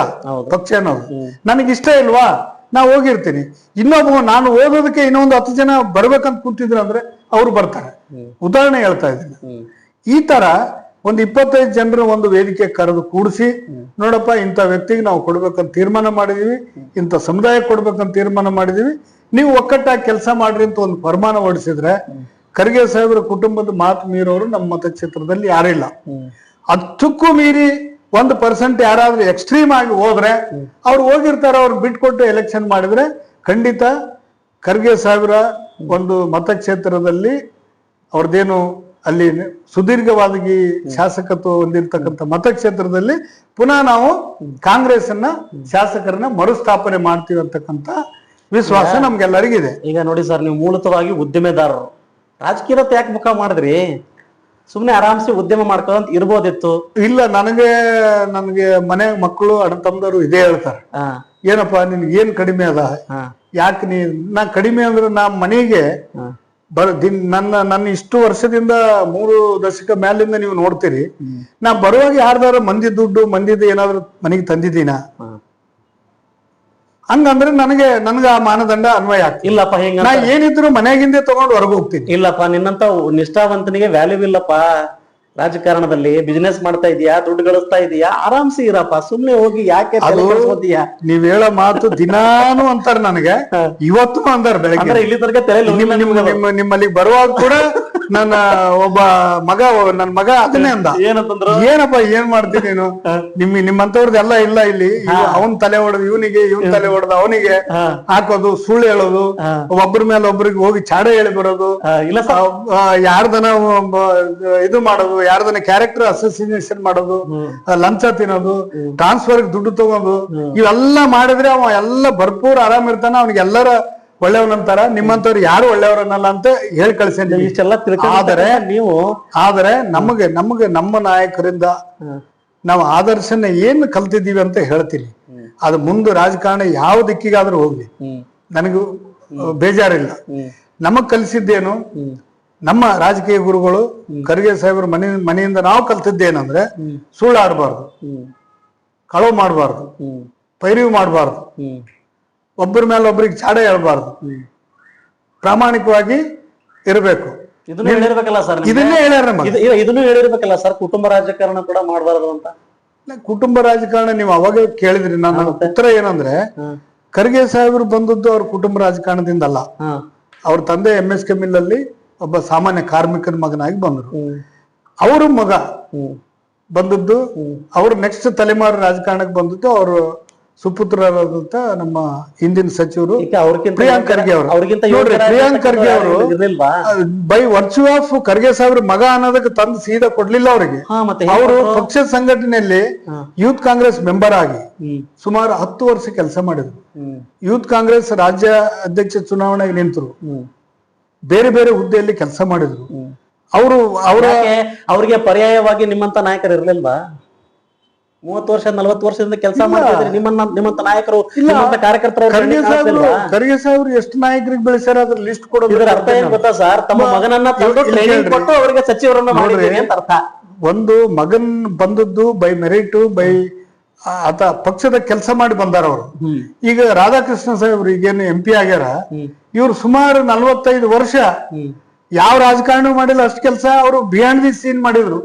ಪಕ್ಷ ಅನ್ನೋದು. ನನಗಿಷ್ಟ ಇಲ್ವಾ, ನಾ ಹೋಗಿರ್ತೀನಿ. ಇನ್ನೊಬ್ಬ ನಾನು ಓದೋದಕ್ಕೆ ಇನ್ನೊಂದು 10 ಜನ ಬರ್ಬೇಕಂತ ಕೂತಿದ್ರು ಅಂದ್ರೆ ಅವ್ರು ಬರ್ತಾರೆ. ಉದಾಹರಣೆ ಹೇಳ್ತಾ ಇದ್ದೀನಿ. ಈ ತರ ಒಂದು 25 ಜನರ ಒಂದು ವೇದಿಕೆ ಕರೆದು ಕೂಡಿಸಿ, ನೋಡಪ್ಪ ಇಂಥ ವ್ಯಕ್ತಿಗೆ ನಾವು ಕೊಡ್ಬೇಕಂತ ತೀರ್ಮಾನ ಮಾಡಿದೀವಿ, ಇಂಥ ಸಮುದಾಯ ಕೊಡ್ಬೇಕಂತ ತೀರ್ಮಾನ ಮಾಡಿದೀವಿ, ನೀವು ಒಕ್ಕಟ್ಟಾಗಿ ಕೆಲಸ ಮಾಡ್ರಿ ಅಂತ ಒಂದು ಫರ್ಮಾನ ಹೊಡಿಸಿದ್ರೆ, ಖರ್ಗೆ ಸಾಹೇಬ್ರ ಕುಟುಂಬದ ಮಾತು ಮೀರೋರು ನಮ್ಮ ಮತಕ್ಷೇತ್ರದಲ್ಲಿ ಯಾರಿಲ್ಲ. ಅದಕ್ಕೂ ಮೀರಿ 1% ಯಾರಾದ್ರೂ ಎಕ್ಸ್ಟ್ರೀಮ್ ಆಗಿ ಹೋದ್ರೆ ಅವ್ರು ಹೋಗಿರ್ತಾರ, ಅವ್ರು ಬಿಟ್ಕೊಟ್ಟು ಎಲೆಕ್ಷನ್ ಮಾಡಿದ್ರೆ ಖಂಡಿತ ಖರ್ಗೆ ಸಾಹೇಬ್ರ ಒಂದು ಮತಕ್ಷೇತ್ರದಲ್ಲಿ ಅವ್ರದ್ದೇನು ಅಲ್ಲಿ ಸುದೀರ್ಘವಾಗಿ ಶಾಸಕತ್ವ ಹೊಂದಿರ್ತಕ್ಕಂಥ ಮತಕ್ಷೇತ್ರದಲ್ಲಿ ಪುನಃ ನಾವು ಕಾಂಗ್ರೆಸ್ ಶಾಸಕರನ್ನ ಮರುಸ್ಥಾಪನೆ ಮಾಡ್ತೀವಿ ಅಂತಕ್ಕಂಥ ವಿಶ್ವಾಸ ನಮ್ಗೆಲ್ಲರಿಗಿದೆ. ಈಗ ನೋಡಿ ಸರ್, ನೀವು ಮೂಲತವಾಗಿ ಉದ್ಯಮೆದಾರರು, ರಾಜಕೀಯದ ಯಾಕೆ ಮುಖ ಮಾಡಿದ್ರಿ? ಸುಮ್ನೆ ಆರಾಮ್ಸೆ ಉದ್ಯಮ ಮಾಡ್ಕೊಂತ ಇರ್ಬೋದಿತ್ತು. ಇಲ್ಲ, ನನಗೆ ಮನೆ ಮಕ್ಕಳು ಅಣ್ಣ ತಮ್ಮದವರು ಇದೇ ಹೇಳ್ತಾರೆ, ಏನಪ್ಪಾ ನಿನ್ಗೆ ಏನ್ ಕಡಿಮೆ ಅದ, ಯಾಕೆ ನಾ ಕಡಿಮೆ ಅಂದ್ರೆ ನಾ ಮನೆಗೆ ನನ್ನ ಇಷ್ಟು ವರ್ಷದಿಂದ 3 ದಶಕ ಮೇಲಿಂದ ನೀವು ನೋಡ್ತೀರಿ, ನಾ ಬರುವಾಗ ಯಾರ್ದಾರ ಮಂದಿ ದುಡ್ಡು ಮಂದಿದ ಏನಾದ್ರು ಮನೆಗೆ ತಂದಿದ್ದೀನ? ಹಂಗಂದ್ರೆ ನನಗೆ ಆ ಮಾನದಂಡ ಅನ್ವಯ ಆಗ್ತದೆ. ಇಲ್ಲಪ್ಪ ಹಿಂಗ ನಾ ಏನಿದ್ರು ಮನೆಯಾಗಿಂದೇ ತಗೊಂಡು ಹೊರಗೆ ಹೋಗ್ತೀನಿ. ಇಲ್ಲಪ್ಪ ನಿನ್ನಂತ ನಿಷ್ಠಾವಂತನಿಗೆ ವ್ಯಾಲ್ಯೂ ಇಲ್ಲಪ್ಪ. ರಾಜಕಾರಣದಲ್ಲಿ ಬಿಸಿನೆಸ್ ಮಾಡ್ತಾ ಇದೀಯಾ, ದುಡ್ಡು ಗಳಿಸ್ತಾ ಇದೀಯಾ, ಆರಾಮ್ಸಿ ಇರಪ್ಪ. ಸುಮ್ನೆ ಹೋಗಿ ಯಾಕೆ ತಲೆ ಕೆಡಿಸ್ಕೊತೀಯ? ನೀವ್ ಹೇಳೋ ಮಾತು ದಿನಾನು ಅಂತಾರ ನನಗೆ, ಇವತ್ತು ಅಂದಾರ ಬೆಳಗ್ಗೆ. ಅಂದ್ರೆ ಇಲ್ಲಿ ತನಕ ತಲೆ ನಿಮ್ಮಲ್ಲಿ ಬರುವಾಗ ಕೂಡ ನನ್ನ ನನ್ ಮಗ ಅದನ್ನೇ ಅಂದ, ಏನಂತಂದ್ರು, ಏನಪ್ಪ ಏನ್ ಮಾಡ್ತೀನಿ ನೀನು, ನಿಮ್ಮಂತವ್ರದ್ದೆಲ್ಲ ಇಲ್ಲ ಇಲ್ಲಿ. ಅವನ್ ತಲೆ ಹೊಡೆದು ಇವನಿಗೆ, ಇವನ್ ತಲೆ ಹೊಡೆದು ಅವನಿಗೆ ಹಾಕೋದು, ಸುಳ್ಳು ಹೇಳೋದು, ಒಬ್ಬರ ಮೇಲೆ ಒಬ್ರಿಗೆ ಹೋಗಿ ಚಾಡ ಹೇಳಿ ಬರೋದು, ಇಲ್ಲ ಯಾರ್ದನ ಇದು ಮಾಡೋದು, ಯಾರ್ದನ ಕ್ಯಾರೆಕ್ಟರ್ ಅಸೋಸಿಯೇಷನ್ ಮಾಡೋದು, ಲಂಚ ತಿನ್ನೋದು, ಟ್ರಾನ್ಸ್ಫರ್ ದುಡ್ಡು ತಗೋದು, ಇವೆಲ್ಲ ಮಾಡಿದ್ರೆ ಅವ ಎಲ್ಲ ಭರ್ಪೂರ್ ಆರಾಮ್ ಇರ್ತಾನ. ಅವ್ನಿಗೆ ಎಲ್ಲರ ಒಳ್ಳೆಯವನಂತಾರ, ನಿಮ್ಮಂತವ್ರು ಯಾರು ಒಳ್ಳೆಯವರನ್ನಲ್ಲ ಅಂತ ಹೇಳಿ ಕಳ್ಸೇನಿ. ಇಷ್ಟೆಲ್ಲ ಆದರೆ ನಮಗೆ ನಮ್ಮ ನಾಯಕರಿಂದ ನಾವು ಆದರ್ಶನ ಏನ್ ಕಲ್ತಿದ್ದೀವಿ ಅಂತ ಹೇಳ್ತೀನಿ. ಅದು ಮುಂದೆ ರಾಜಕಾರಣ ಯಾವ ದಿಕ್ಕಿಗಾದ್ರೂ ಹೋಗ್ಲಿ, ನನಗೂ ಬೇಜಾರಿಲ್ಲ. ನಮಗ್ ಕಲಿಸಿದ್ದೇನು, ನಮ್ಮ ರಾಜಕೀಯ ಗುರುಗಳು ಖರ್ಗೆ ಸಾಹೇಬ್ರ ಮನೆಯಿಂದ ನಾವು ಕಲ್ತಿದ್ದೇನಂದ್ರೆ, ಸುಳ್ಳಾಡಬಾರ್ದು, ಕಳವು ಮಾಡಬಾರ್ದು, ಪೈರಿವು ಮಾಡಬಾರ್ದು, ಒಬ್ಬರ ಮೇಲೆ ಒಬ್ರಿಗೆ ಚಾಡ ಹೇಳ್ಬಾರ್ದು, ಪ್ರಾಮಾಣಿಕವಾಗಿ ಇರಬೇಕು. ಇದನ್ನೇ ಹೇಳಿರ್ಬೇಕಲ್ಲ ಸರ್, ಇದನ್ನೇ ಹೇಳ್ಯಾರ. ಇದನ್ನು ಹೇಳಿರ್ಬೇಕಲ್ಲ ಸರ್, ಕುಟುಂಬ ರಾಜಕಾರಣ ಕೂಡ ಮಾಡಬಾರ್ದು ಅಂತ. ಕುಟುಂಬ ರಾಜಕಾರಣ ನೀವು ಅವಾಗ ಕೇಳಿದ್ರಿ. ನನ್ನ ಉತ್ತರ ಏನಂದ್ರೆ, ಖರ್ಗೆ ಸಾಹೇಬರು ಬಂದದ್ದು ಅವ್ರ ಕುಟುಂಬ ರಾಜಕಾರಣದಿಂದ ಅಲ್ಲ. ಅವ್ರ ತಂದೆ MSK ಮಿಲ್ಲಲ್ಲಿ ಒಬ್ಬ ಸಾಮಾನ್ಯ ಕಾರ್ಮಿಕನ ಮಗನಾಗಿ ಬಂದರು. ಅವ್ರ ಮಗ ಬಂದದ್ದು, ಅವ್ರ ನೆಕ್ಸ್ಟ್ ತಲೆಮಾರು ರಾಜಕಾರಣಕ್ಕೆ ಬಂದದ್ದು ಅವರು ಸುಪುತ್ರರಾದಂತ ನಮ್ಮ ಹಿಂದಿನ ಸಚಿವರು ಪ್ರಿಯಾಂಕ್ ಖರ್ಗೆ ಅವರು. ನೋಡ್ರಿ, ಪ್ರಿಯಾಂಕ್ ಖರ್ಗೆ ಅವರು ಬೈ ವರ್ಚ್ಯೂ ಆಫ್ ಖರ್ಗೆ ಸಾಹೇಬ್ರ ಮಗ ಅನ್ನೋದಕ್ಕೆ ತಂದು ಸೀದಾ ಕೊಡ್ಲಿಲ್ಲ ಅವರಿಗೆ. ಅವರು ಪಕ್ಷದ ಸಂಘಟನೆಯಲ್ಲಿ ಯೂತ್ ಕಾಂಗ್ರೆಸ್ ಮೆಂಬರ್ ಆಗಿ ಸುಮಾರು 10 ವರ್ಷ ಕೆಲಸ ಮಾಡಿದ್ರು. ಯೂತ್ ಕಾಂಗ್ರೆಸ್ ರಾಜ್ಯ ಅಧ್ಯಕ್ಷ ಚುನಾವಣೆಗೆ ನಿಂತರು, ಬೇರೆ ಬೇರೆ ಹುದ್ದೆಯಲ್ಲಿ ಕೆಲಸ ಮಾಡಿದ್ರು. ಅವ್ರಿಗೆ ಪರ್ಯಾಯವಾಗಿ ನಿಮ್ಮಂತ ನಾಯಕರು ಇರ್ಲಿಲ್ವಾ? 30 ವರ್ಷ 40 ವರ್ಷದಿಂದ ಕೆಲಸ ಮಾಡಿದ್ರೆ ನಿಮ್ಮಂತ ನಾಯಕರು, ಕಾರ್ಯಕರ್ತರು. ಖರ್ಗೆ ಸಾಹೇಬ್ರು ಎಷ್ಟು ನಾಯಕರಿಗೆ ಬೆಳೆಸ್ಯಾರ ಅದ್ರ ಲಿಸ್ಟ್ ಕೊಡೋದು. ಇದರ ಅರ್ಥ ಏನ್ ಗೊತ್ತಾ ಸರ್? ತಮ್ಮ ಮಗನನ್ನ ಟ್ರೈನಿಂಗ್ ಕೊಟ್ಟು ಅವರಿಗೆ ಸಚಿವರನ್ನ ಮಾಡಿದ್ರಿ ಅಂತ ಅರ್ಥ. ಒಂದು ಮಗನ್ ಬಂದದ್ದು ಬೈ ಮೆರಿಟ್, ಬೈ ಆತ ಪಕ್ಷದ ಕೆಲಸ ಮಾಡಿ ಬಂದಾರ ಅವರು. ಈಗ ರಾಧಾಕೃಷ್ಣ ಸಾಹೇಬ್ರು ಈಗೇನು MP ಆಗ್ಯಾರ, ಇವ್ರು ಸುಮಾರು 45 ವರ್ಷ ಯಾವ ರಾಜಕಾರಣ ಮಾಡಿಲ್ಲ ಅಷ್ಟು ಕೆಲಸ ಅವರು ಬಿಯಾಂಡ್ ದಿ ಸೀನ್ ಮಾಡಿದ್ರು.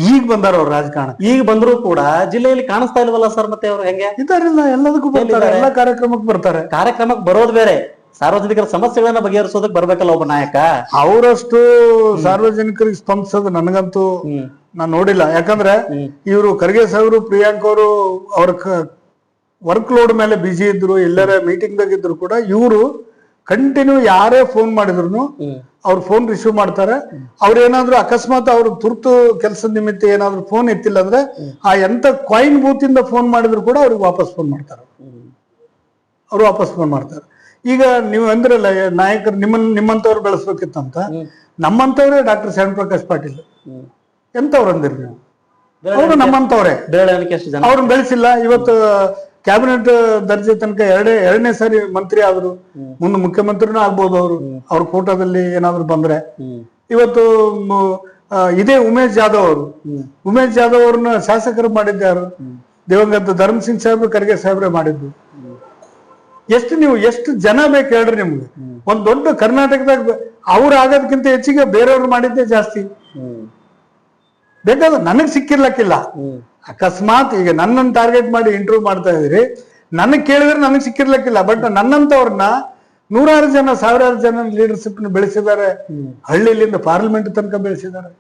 ಈಗ ಬಂದಾರ ಅವ್ರು ರಾಜಕಾರಣ. ಈಗ ಬಂದ್ರು ಕೂಡ ಜಿಲ್ಲೆಯಲ್ಲಿ ಕಾಣಿಸ್ತಾ ಇಲ್ವಲ್ಲ ಸರ್? ಮತ್ತೆ ಅವ್ರು ಹೆಂಗೆ ಇದಾರಿಲ್ಲ, ಎಲ್ಲದಕ್ಕೂ ಬರ್ತಾರೆ, ಎಲ್ಲ ಕಾರ್ಯಕ್ರಮಕ್ಕೆ ಬರ್ತಾರೆ. ಕಾರ್ಯಕ್ರಮಕ್ಕೆ ಬರೋದು ಬೇರೆ, ಸಾರ್ವಜನಿಕರ ಸಮಸ್ಯೆಗಳನ್ನ ಬಗೆಹರಿಸೋದಕ್ಕೆ ಬರ್ಬೇಕಲ್ಲ ಒಬ್ಬ ನಾಯಕ. ಅವರಷ್ಟು ಸಾರ್ವಜನಿಕರಿಗೆ ಸ್ಪಂದಿಸೋದು ನನಗಂತೂ ನಾನ್ ನೋಡಿಲ್ಲ. ಯಾಕಂದ್ರೆ ಇವರು ಖರ್ಗೆ ಸಾಹೇಬ್ರು, ಪ್ರಿಯಾಂಕ್ ಅವರು ಅವ್ರ ವರ್ಕ್ ಲೋಡ್ ಮೇಲೆ ಬಿಜಿ ಇದ್ರು, ಎಲ್ಲರ ಮೀಟಿಂಗ್ ದಾಗ ಇದ್ರು ಕೂಡ ಇವರು ಕಂಟಿನ್ಯೂ ಯಾರೇ ಫೋನ್ ಮಾಡಿದ್ರು ಅವ್ರು ಫೋನ್ ರಿಸೀವ್ ಮಾಡ್ತಾರೆ. ಅವ್ರೇನಾದ್ರು ಅಕಸ್ಮಾತ್ ಅವ್ರ ತುರ್ತು ಕೆಲಸದ ನಿಮಿತ್ತ ಏನಾದ್ರು ಫೋನ್ ಎತ್ತಿಲ್ಲ ಅಂದ್ರೆ ಆ ಎಂತ ಕಾಯಿನ್ ಬೂತ್ ಇಂದ ಫೋನ್ ಮಾಡಿದ್ರು ಕೂಡ ಅವ್ರಿಗೆ ವಾಪಸ್ ಫೋನ್ ಮಾಡ್ತಾರೆ. ಅವ್ರು ವಾಪಸ್ ಫೋನ್ ಮಾಡ್ತಾರೆ. ಈಗ ನೀವು ಅಂದ್ರಲ್ಲ ನಾಯಕರು ನಿಮ್ಮಂತವ್ರು ಬೆಳೆಸ್ಬೇಕಿತ್ತಂತ, ನಮ್ಮಂತವ್ರೆ ಡಾಕ್ಟರ್ ಶ್ಯಾಮ್ ಪ್ರಕಾಶ್ ಪಾಟೀಲ್ ಎಂತವ್ರು ಅಂದಿರಿ ನೀವು? ಅವರು ನಮ್ಮಂತವ್ರೆ, ಅವ್ರನ್ನ ಬೆಳೆಸಿಲ್ಲ. ಇವತ್ತು ಕ್ಯಾಬಿನೆಟ್ ದರ್ಜೆ ತನಕ ಎರಡನೇ ಸಾರಿ ಮಂತ್ರಿ ಆದ್ರು, ಮುಂದೆ ಮುಖ್ಯಮಂತ್ರಿನೂ ಆಗ್ಬೋದು ಅವ್ರ ಕೋಟಾದಲ್ಲಿ ಏನಾದ್ರು ಬಂದ್ರೆ. ಇವತ್ತು ಇದೇ ಉಮೇಶ್ ಜಾಧವ್ ಅವ್ರನ್ನ ಶಾಸಕರು ಮಾಡಿದ್ದಾರು. ದಿವಂಗತ ಧರ್ಮ ಸಿಂಗ್ ಸಾಹೇಬ್ರು ಖರ್ಗೆ ಸಾಹೇಬ್ರೆ ಮಾಡಿದ್ದು. ಎಷ್ಟು ಜನ ಬೇಕು ಹೇಳ್ರಿ ನಿಮ್ಗೆ? ಒಂದ್ ದೊಡ್ಡ ಕರ್ನಾಟಕದಾಗ ಅವ್ರು ಆಗೋದಕ್ಕಿಂತ ಹೆಚ್ಚಿಗೆ ಬೇರೆಯವ್ರು ಮಾಡಿದ್ದೇ ಜಾಸ್ತಿ. ಬೇಕಾದ್ರೆ ನನಗ್ ಸಿಕ್ಕಿರ್ಲಕ್ಕಿಲ್ಲ. ಅಕಸ್ಮಾತ್ ಈಗ ನನ್ನನ್ನು ಟಾರ್ಗೆಟ್ ಮಾಡಿ ಇಂಟರ್ವ್ಯೂ ಮಾಡ್ತಾ ಇದ್ರಿ, ನನಗ್ ಕೇಳಿದ್ರೆ ನನಗ್ ಸಿಕ್ಕಿರ್ಲಕ್ಕಿಲ್ಲ. ಬಟ್ ನನ್ನಂತವ್ರನ್ನ 100 ಜನ 1000 ಜನ ಲೀಡರ್ಶಿಪ್ ಬೆಳೆಸಿದ್ದಾರೆ. ಹಳ್ಳಿಲಿಂದ ಪಾರ್ಲಿಮೆಂಟ್ ತನಕ ಬೆಳೆಸಿದ್ದಾರೆ.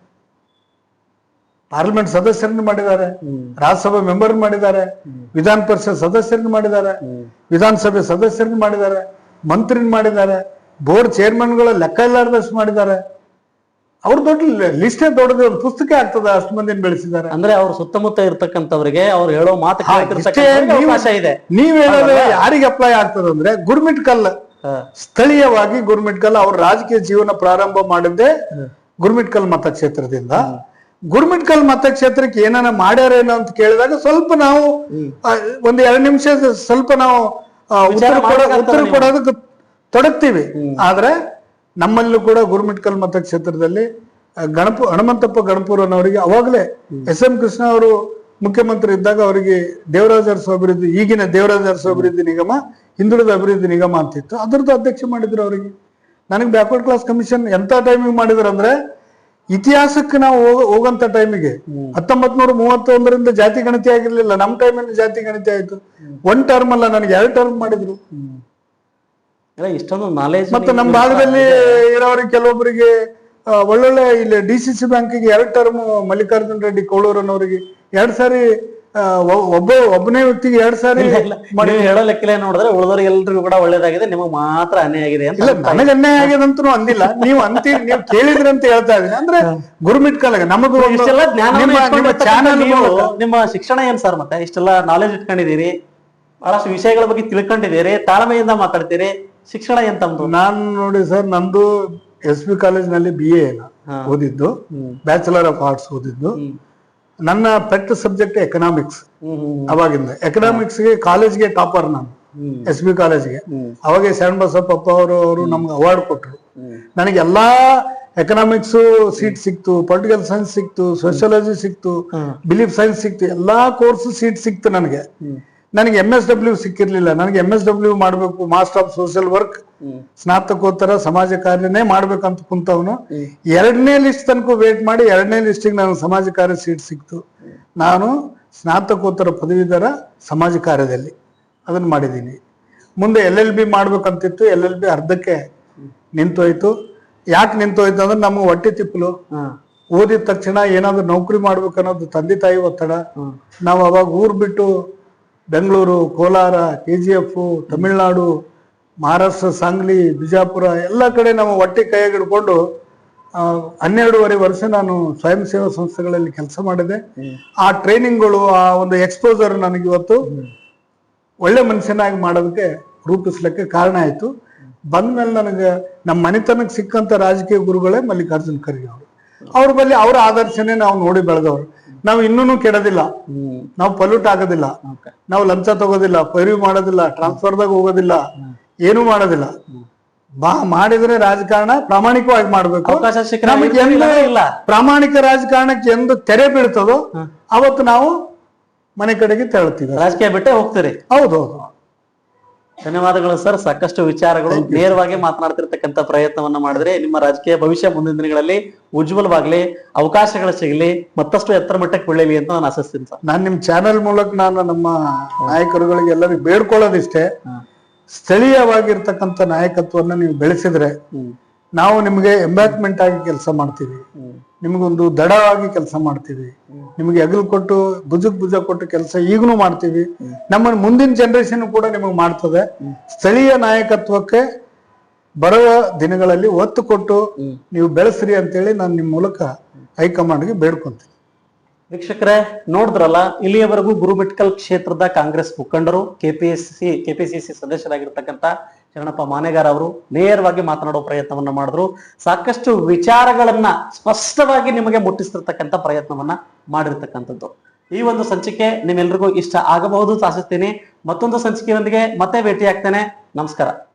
ಪಾರ್ಲಿಮೆಂಟ್ ಸದಸ್ಯರನ್ನು ಮಾಡಿದ್ದಾರೆ, ರಾಜ್ಯಸಭೆ ಮೆಂಬರ್ ಮಾಡಿದ್ದಾರೆ, ವಿಧಾನ ಪರಿಷತ್ ಸದಸ್ಯರನ್ನು ಮಾಡಿದ್ದಾರೆ, ವಿಧಾನಸಭೆ ಸದಸ್ಯರನ್ನು ಮಾಡಿದ್ದಾರೆ, ಮಂತ್ರಿನ ಮಾಡಿದ್ದಾರೆ, ಬೋರ್ಡ್ ಚೇರ್ಮನ್ಗಳ ಲೆಕ್ಕ ಇಲ್ಲಾರ್ದಷ್ಟು ಮಾಡಿದ್ದಾರೆ. ಅವ್ರು ದೊಡ್ಡ ಲಿಸ್ಟೇ ದೊಡ್ಡದು, ಒಂದು ಪುಸ್ತಕ ಆಗ್ತದೆ, ಅಷ್ಟು ಮಂದಿನ ಬೆಳೆಸಿದ್ದಾರೆ. ಅಂದ್ರೆ ಅವ್ರ ಸುತ್ತಮುತ್ತ ಇರ್ತಕ್ಕಂಥವ್ರಿಗೆ ಅವ್ರು ಹೇಳೋ ಮಾತು ಅವಕಾಶ ಇದೆ. ನೀವ್ ಹೇಳೋದು ಯಾರಿಗೆ ಅಪ್ಲೈ ಆಗ್ತದೆ ಅಂದ್ರೆ, ಗುರ್ಮಿಟ್ಕಲ್ ಸ್ಥಳೀಯವಾಗಿ ಗುರ್ಮಿಟ್ಕಲ್ ಅವ್ರ ರಾಜಕೀಯ ಜೀವನ ಪ್ರಾರಂಭ ಮಾಡಿದ್ದೆ ಗುರ್ಮಿಟ್ಕಲ್ ಮತಕ್ಷೇತ್ರದಿಂದ. ಗುರ್ಮಿಟ್ಕಲ್ ಮತಕ್ಷೇತ್ರಕ್ಕೆ ಏನಾನ ಮಾಡ್ಯಾರೇನೋ ಅಂತ ಕೇಳಿದಾಗ ಸ್ವಲ್ಪ ನಾವು ಒಂದ್ 2 ನಿಮಿಷ ಸ್ವಲ್ಪ ನಾವು ಉತ್ತರ ಕೊಡೋದಕ್ಕೆ ತೊಡಗ್ತೀವಿ. ಆದ್ರೆ ನಮ್ಮಲ್ಲೂ ಕೂಡ ಗುರುಮಿಟ್ಕಲ್ ಮತಕ್ಷೇತ್ರದಲ್ಲಿ ಹನುಮಂತಪ್ಪ ಗಣಪೂರನವರಿಗೆ ಅವಾಗಲೇ SM ಕೃಷ್ಣ ಅವರು ಮುಖ್ಯಮಂತ್ರಿ ಇದ್ದಾಗ ಅವರಿಗೆ ದೇವರಾಜ ಅರಸು ಅಭಿವೃದ್ಧಿ, ಈಗಿನ ದೇವರಾಜ ಅರಸು ಅಭಿವೃದ್ಧಿ ನಿಗಮ ಹಿಂದುಳಿದ ಅಭಿವೃದ್ಧಿ ನಿಗಮ ಅಂತಿತ್ತು, ಅದ್ರದ್ದು ಅಧ್ಯಕ್ಷ ಮಾಡಿದ್ರು ಅವರಿಗೆ. ನನಗೆ ಬ್ಯಾಕ್ವರ್ಡ್ ಕ್ಲಾಸ್ ಕಮಿಷನ್ ಎಂತ ಟೈಮಿಗೆ ಮಾಡಿದ್ರು ಅಂದ್ರೆ ಇತಿಹಾಸಕ್ಕೆ ನಾವು ಹೋಗಂತ ಟೈಮಿಗೆ 1931ರಿಂದ ಜಾತಿ ಗಣತಿ ಆಗಿರ್ಲಿಲ್ಲ, ನಮ್ಮ ಟೈಮಲ್ಲಿ ಜಾತಿ ಗಣತಿ ಆಯ್ತು. 1 ಟರ್ಮ್ ಅಲ್ಲ, ನನಗೆ 2 ಟರ್ಮ್ ಮಾಡಿದ್ರು. ಇಷ್ಟೊಂದು ನಾಲೆಜ್. ಮತ್ತೆ ನಮ್ಮ ಭಾಗದಲ್ಲಿ ಇರೋರಿಗೆ ಕೆಲವೊಬ್ಬರಿಗೆ ಒಳ್ಳೊಳ್ಳೆ ಇಲ್ಲಿ DCC ಬ್ಯಾಂಕಿಗೆ 2 ಟರ್ಮ್, ಮಲ್ಲಿಕಾರ್ಜುನ್ ರೆಡ್ಡಿ ಕೌಳೂರನವರಿಗೆ 2 ಸಾರಿ, ಒಬ್ಬನೇ ವ್ಯಕ್ತಿಗೆ 2 ಸಾರಿ ಮಾಡಿ. ಹೇಳೋ ಲೆಕ್ಕಲೆ ನೋಡಿದ್ರೆ ಉಳಿದವ್ರಿಗೆ ಎಲ್ರಿಗೂ ಕೂಡ ಒಳ್ಳೇದಾಗಿದೆ, ನಿಮಗೆ ಮಾತ್ರ ಅನ್ಯಾಯ ಆಗಿದೆ ಅಂತ. ಇಲ್ಲ, ನನಗೆ ಅನ್ಯಾಯ ಆಗಿದೆ ಅಂತನೂ ಅಂದಿಲ್ಲ, ನೀವು ಅಂತೀರಿ, ನೀವು ಕೇಳಿದ್ರಿ ಅಂತ ಹೇಳ್ತಾ ಇದೀನಿ. ಅಂದ್ರೆ ಗುರುಮಿಟ್ ಕಾಲ ನಮಗೂ ಇಷ್ಟೆಲ್ಲ ಜ್ಞಾನ ನಿಮ್ಮ ಶಿಕ್ಷಣ ಏನ್ ಸರ್? ಮತ್ತೆ ಇಷ್ಟೆಲ್ಲ ನಾಲೆಜ್ ಇಟ್ಕೊಂಡಿದ್ದೀರಿ, ಬಹಳಷ್ಟು ವಿಷಯಗಳ ಬಗ್ಗೆ ತಿಳ್ಕೊಂಡಿದ್ದೀರಿ, ತಾಳ್ಮೆಯಿಂದ ಮಾತಾಡ್ತೀರಿ. ಶಿಕ್ಷಣ ಏನ್ ತಮ್ದು? ನಾನು ನೋಡಿ ಸರ್, ನಂದು SP ಕಾಲೇಜ್ನಲ್ಲಿ BA ಓದಿದ್ದು, ಬ್ಯಾಚುಲರ್ ಆಫ್ ಆರ್ಟ್ಸ್ ಓದಿದ್ದು. ನನ್ನ ಪೆಟ್ ಸಬ್ಜೆಕ್ಟ್ ಎಕನಾಮಿಕ್ಸ್. ಅವಾಗಿಂದ ಎಕನಾಮಿಕ್ಸ್ಗೆ ಕಾಲೇಜ್ಗೆ ಟಾಪರ್ ನಾನು, SP ಕಾಲೇಜ್ಗೆ. ಅವಾಗ ಶರಣಬಸಪ್ಪ ಅವರು ನಮ್ಗೆ ಅವಾರ್ಡ್ ಕೊಟ್ಟರು. ನನಗೆ ಎಲ್ಲಾ ಎಕನಾಮಿಕ್ಸ್ ಸೀಟ್ ಸಿಕ್ತು, ಪೊಲಿಟಿಕಲ್ ಸೈನ್ಸ್ ಸಿಕ್ತು, ಸೋಷಿಯಾಲಜಿ ಸಿಕ್ತು, ಬಿಲೀಫ್ ಸೈನ್ಸ್ ಸಿಕ್ತು, ಎಲ್ಲಾ ಕೋರ್ಸ್ ಸೀಟ್ ಸಿಕ್ತು ನನಗೆ. ನನಗೆ MSW ಸಿಕ್ಕಿರ್ಲಿಲ್ಲ. ನನಗೆ MSW ಮಾಡ್ಬೇಕು, ಮಾಸ್ಟರ್ ಆಫ್ ಸೋಷಿಯಲ್ ವರ್ಕ್, ಸ್ನಾತಕೋತ್ತರ ಸಮಾಜ ಕಾರ್ಯನೇ ಮಾಡ್ಬೇಕಂತ ಕುಂತವನು. 2ನೇ ಲಿಸ್ಟ್ ತನಕ ವೇಟ್ ಮಾಡಿ 2ನೇ ಲಿಸ್ಟಿಗೆ ನಾನು ಸಮಾಜ ಕಾರ್ಯ ಸೀಟ್ ಸಿಕ್ತು. ನಾನು ಸ್ನಾತಕೋತ್ತರ ಪದವೀಧರ ಸಮಾಜ ಕಾರ್ಯದಲ್ಲಿ ಅದನ್ನ ಮಾಡಿದ್ದೀನಿ. ಮುಂದೆ LLB ಮಾಡ್ಬೇಕಂತಿತ್ತು, LLB ಅರ್ಧಕ್ಕೆ ನಿಂತೋಯ್ತು. ಯಾಕೆ ನಿಂತೋಯ್ತು ಅಂದ್ರೆ ನಮ್ಮ ಹೊಟ್ಟೆ ತಿಪ್ಪಲು. ಓದಿದ ತಕ್ಷಣ ಏನಾದ್ರು ನೌಕರಿ ಮಾಡ್ಬೇಕನ್ನೋದು ತಂದೆ ತಾಯಿ ಒತ್ತಡ. ನಾವು ಅವಾಗ ಊರ್ ಬಿಟ್ಟು ಬೆಂಗಳೂರು, ಕೋಲಾರ, KGF, ತಮಿಳ್ನಾಡು, ಮಹಾರಾಷ್ಟ್ರ, ಸಾಂಗ್ಲಿ, ಬಿಜಾಪುರ ಎಲ್ಲ ಕಡೆ ನಮ್ಮ ಹೊಟ್ಟೆ ಕೈಯಾಗಿ ಹಿಡ್ಕೊಂಡು 12.5 ವರ್ಷ ನಾನು ಸ್ವಯಂ ಸೇವಾ ಸಂಸ್ಥೆಗಳಲ್ಲಿ ಕೆಲಸ ಮಾಡಿದೆ. ಆ ಟ್ರೈನಿಂಗ್ಗಳು, ಆ ಒಂದು ಎಕ್ಸ್ಪೋಜರ್ ನನಗೆ ಇವತ್ತು ಒಳ್ಳೆ ಮನುಷ್ಯನಾಗಿ ಮಾಡೋದಕ್ಕೆ ರೂಪಿಸ್ಲಿಕ್ಕೆ ಕಾರಣ ಆಯ್ತು. ಬಂದ್ಮೇಲೆ ನನಗೆ ನಮ್ಮ ಮನೆತನಕ್ಕೆ ಸಿಕ್ಕಂತ ರಾಜಕೀಯ ಗುರುಗಳೇ ಮಲ್ಲಿಕಾರ್ಜುನ್ ಖರ್ಗೆ ಅವರು. ಅವ್ರ ಬಳಿ ಅವರ ಆದರ್ಶನೇ ನಾವು ನೋಡಿ ಬೆಳೆದವರು. ನಾವು ಇನ್ನೂ ಕೆಡೋದಿಲ್ಲ, ನಾವು ಪಲ್ಯೂಟ್ ಆಗೋದಿಲ್ಲ, ನಾವು ಲಂಚ ತಗೋದಿಲ್ಲ, ಪೈರು ಮಾಡೋದಿಲ್ಲ, ಟ್ರಾನ್ಸ್ಫರ್ದಾಗ ಹೋಗೋದಿಲ್ಲ, ಏನೂ ಮಾಡೋದಿಲ್ಲ. ಮಾಡಿದ್ರೆ ರಾಜಕಾರಣ ಪ್ರಾಮಾಣಿಕವಾಗಿ ಮಾಡ್ಬೇಕು. ಪ್ರಾಮಾಣಿಕ ರಾಜಕಾರಣಕ್ಕೆ ಎಂದು ತೆರೆ ಬೀಳ್ತದೋ ಅವತ್ತು ನಾವು ಮನೆ ಕಡೆಗೆ ತೆರಳ್ತೀವಿ, ರಾಜಕೀಯ ಬಿಟ್ಟೆ ಹೋಗ್ತೀರಿ. ಹೌದೌದು. ಧನ್ಯವಾದಗಳು ಸರ್. ಸಾಕಷ್ಟು ವಿಚಾರಗಳು ನೇರವಾಗಿ ಮಾತನಾಡ್ತಿರ್ತಕ್ಕಂಥ ಪ್ರಯತ್ನವನ್ನ ಮಾಡಿದ್ರೆ ನಿಮ್ಮ ರಾಜಕೀಯ ಭವಿಷ್ಯ ಮುಂದಿನ ದಿನಗಳಲ್ಲಿ ಉಜ್ವಲವಾಗ್ಲಿ, ಅವಕಾಶಗಳು ಸಿಗಲಿ, ಮತ್ತಷ್ಟು ಎತ್ತರ ಮಟ್ಟಕ್ಕೆ ಬೆಳೀಲಿ ಅಂತ ನಾನು ಆಶಿಸ್ತೀನಿ ಸರ್. ನಾನು ನಿಮ್ ಚಾನೆಲ್ ಮೂಲಕ ನಾನು ನಮ್ಮ ನಾಯಕರುಗಳಿಗೆ ಎಲ್ಲರಿಗೂ ಬೇಡ್ಕೊಳ್ಳೋದಿಷ್ಟೇ, ಸ್ಥಳೀಯವಾಗಿರ್ತಕ್ಕಂಥ ನಾಯಕತ್ವನ್ನ ನೀವು ಬೆಳೆಸಿದ್ರೆ ನಾವು ನಿಮ್ಗೆ ಎಂಬ್ಯಾಕ್ಮೆಂಟ್ ಆಗಿ ಕೆಲಸ ಮಾಡ್ತೀವಿ, ನಿಮ್ಗೊಂದು ದಡವಾಗಿ ಕೆಲಸ ಮಾಡ್ತೀವಿ, ನಿಮ್ಗೆ ಹೆಗಲು ಕೊಟ್ಟು ಭುಜ ಕೊಟ್ಟು ಕೆಲಸ ಈಗಲೂ ಮಾಡ್ತೀವಿ. ನಮ್ಮ ಮುಂದಿನ ಜನರೇಷನ್ ಕೂಡ ನಿಮಗೆ ಮಾಡ್ತದೆ. ಸ್ಥಳೀಯ ನಾಯಕತ್ವಕ್ಕೆ ಬರುವ ದಿನಗಳಲ್ಲಿ ಒತ್ತು ಕೊಟ್ಟು ನೀವು ಬೆಳೆಸ್ರಿ ಅಂತೇಳಿ ನಾನು ನಿಮ್ಮ ಮೂಲಕ ಹೈಕಮಾಂಡ್ಗೆ ಬೇಡ್ಕೊಂತೀನಿ. ವೀಕ್ಷಕರೇ, ನೋಡಿದ್ರಲ್ಲ, ಇಲ್ಲಿಯವರೆಗೂ ಗುರುಮಿಟ್ಕಲ್ ಕ್ಷೇತ್ರದ ಕಾಂಗ್ರೆಸ್ ಮುಖಂಡರು, ಕೆಪಿಸಿಸಿ ಸದಸ್ಯರಾಗಿರ್ತಕ್ಕಂಥ ಶರಣಪ್ಪ ಮಾನೆಗಾರ್ ಅವರು ನೇರವಾಗಿ ಮಾತನಾಡುವ ಪ್ರಯತ್ನವನ್ನ ಮಾಡಿದ್ರು. ಸಾಕಷ್ಟು ವಿಚಾರಗಳನ್ನ ಸ್ಪಷ್ಟವಾಗಿ ನಿಮಗೆ ಮುಟ್ಟಿಸ್ತಿರ್ತಕ್ಕಂಥ ಪ್ರಯತ್ನವನ್ನ ಮಾಡಿರ್ತಕ್ಕಂಥದ್ದು. ಈ ಒಂದು ಸಂಚಿಕೆ ನಿಮ್ಮೆಲ್ರಿಗೂ ಇಷ್ಟ ಆಗಬಹುದು ಆಶಿಸ್ತೀನಿ. ಮತ್ತೊಂದು ಸಂಚಿಕೆಯೊಂದಿಗೆ ಮತ್ತೆ ಭೇಟಿ ಆಗ್ತೇನೆ. ನಮಸ್ಕಾರ.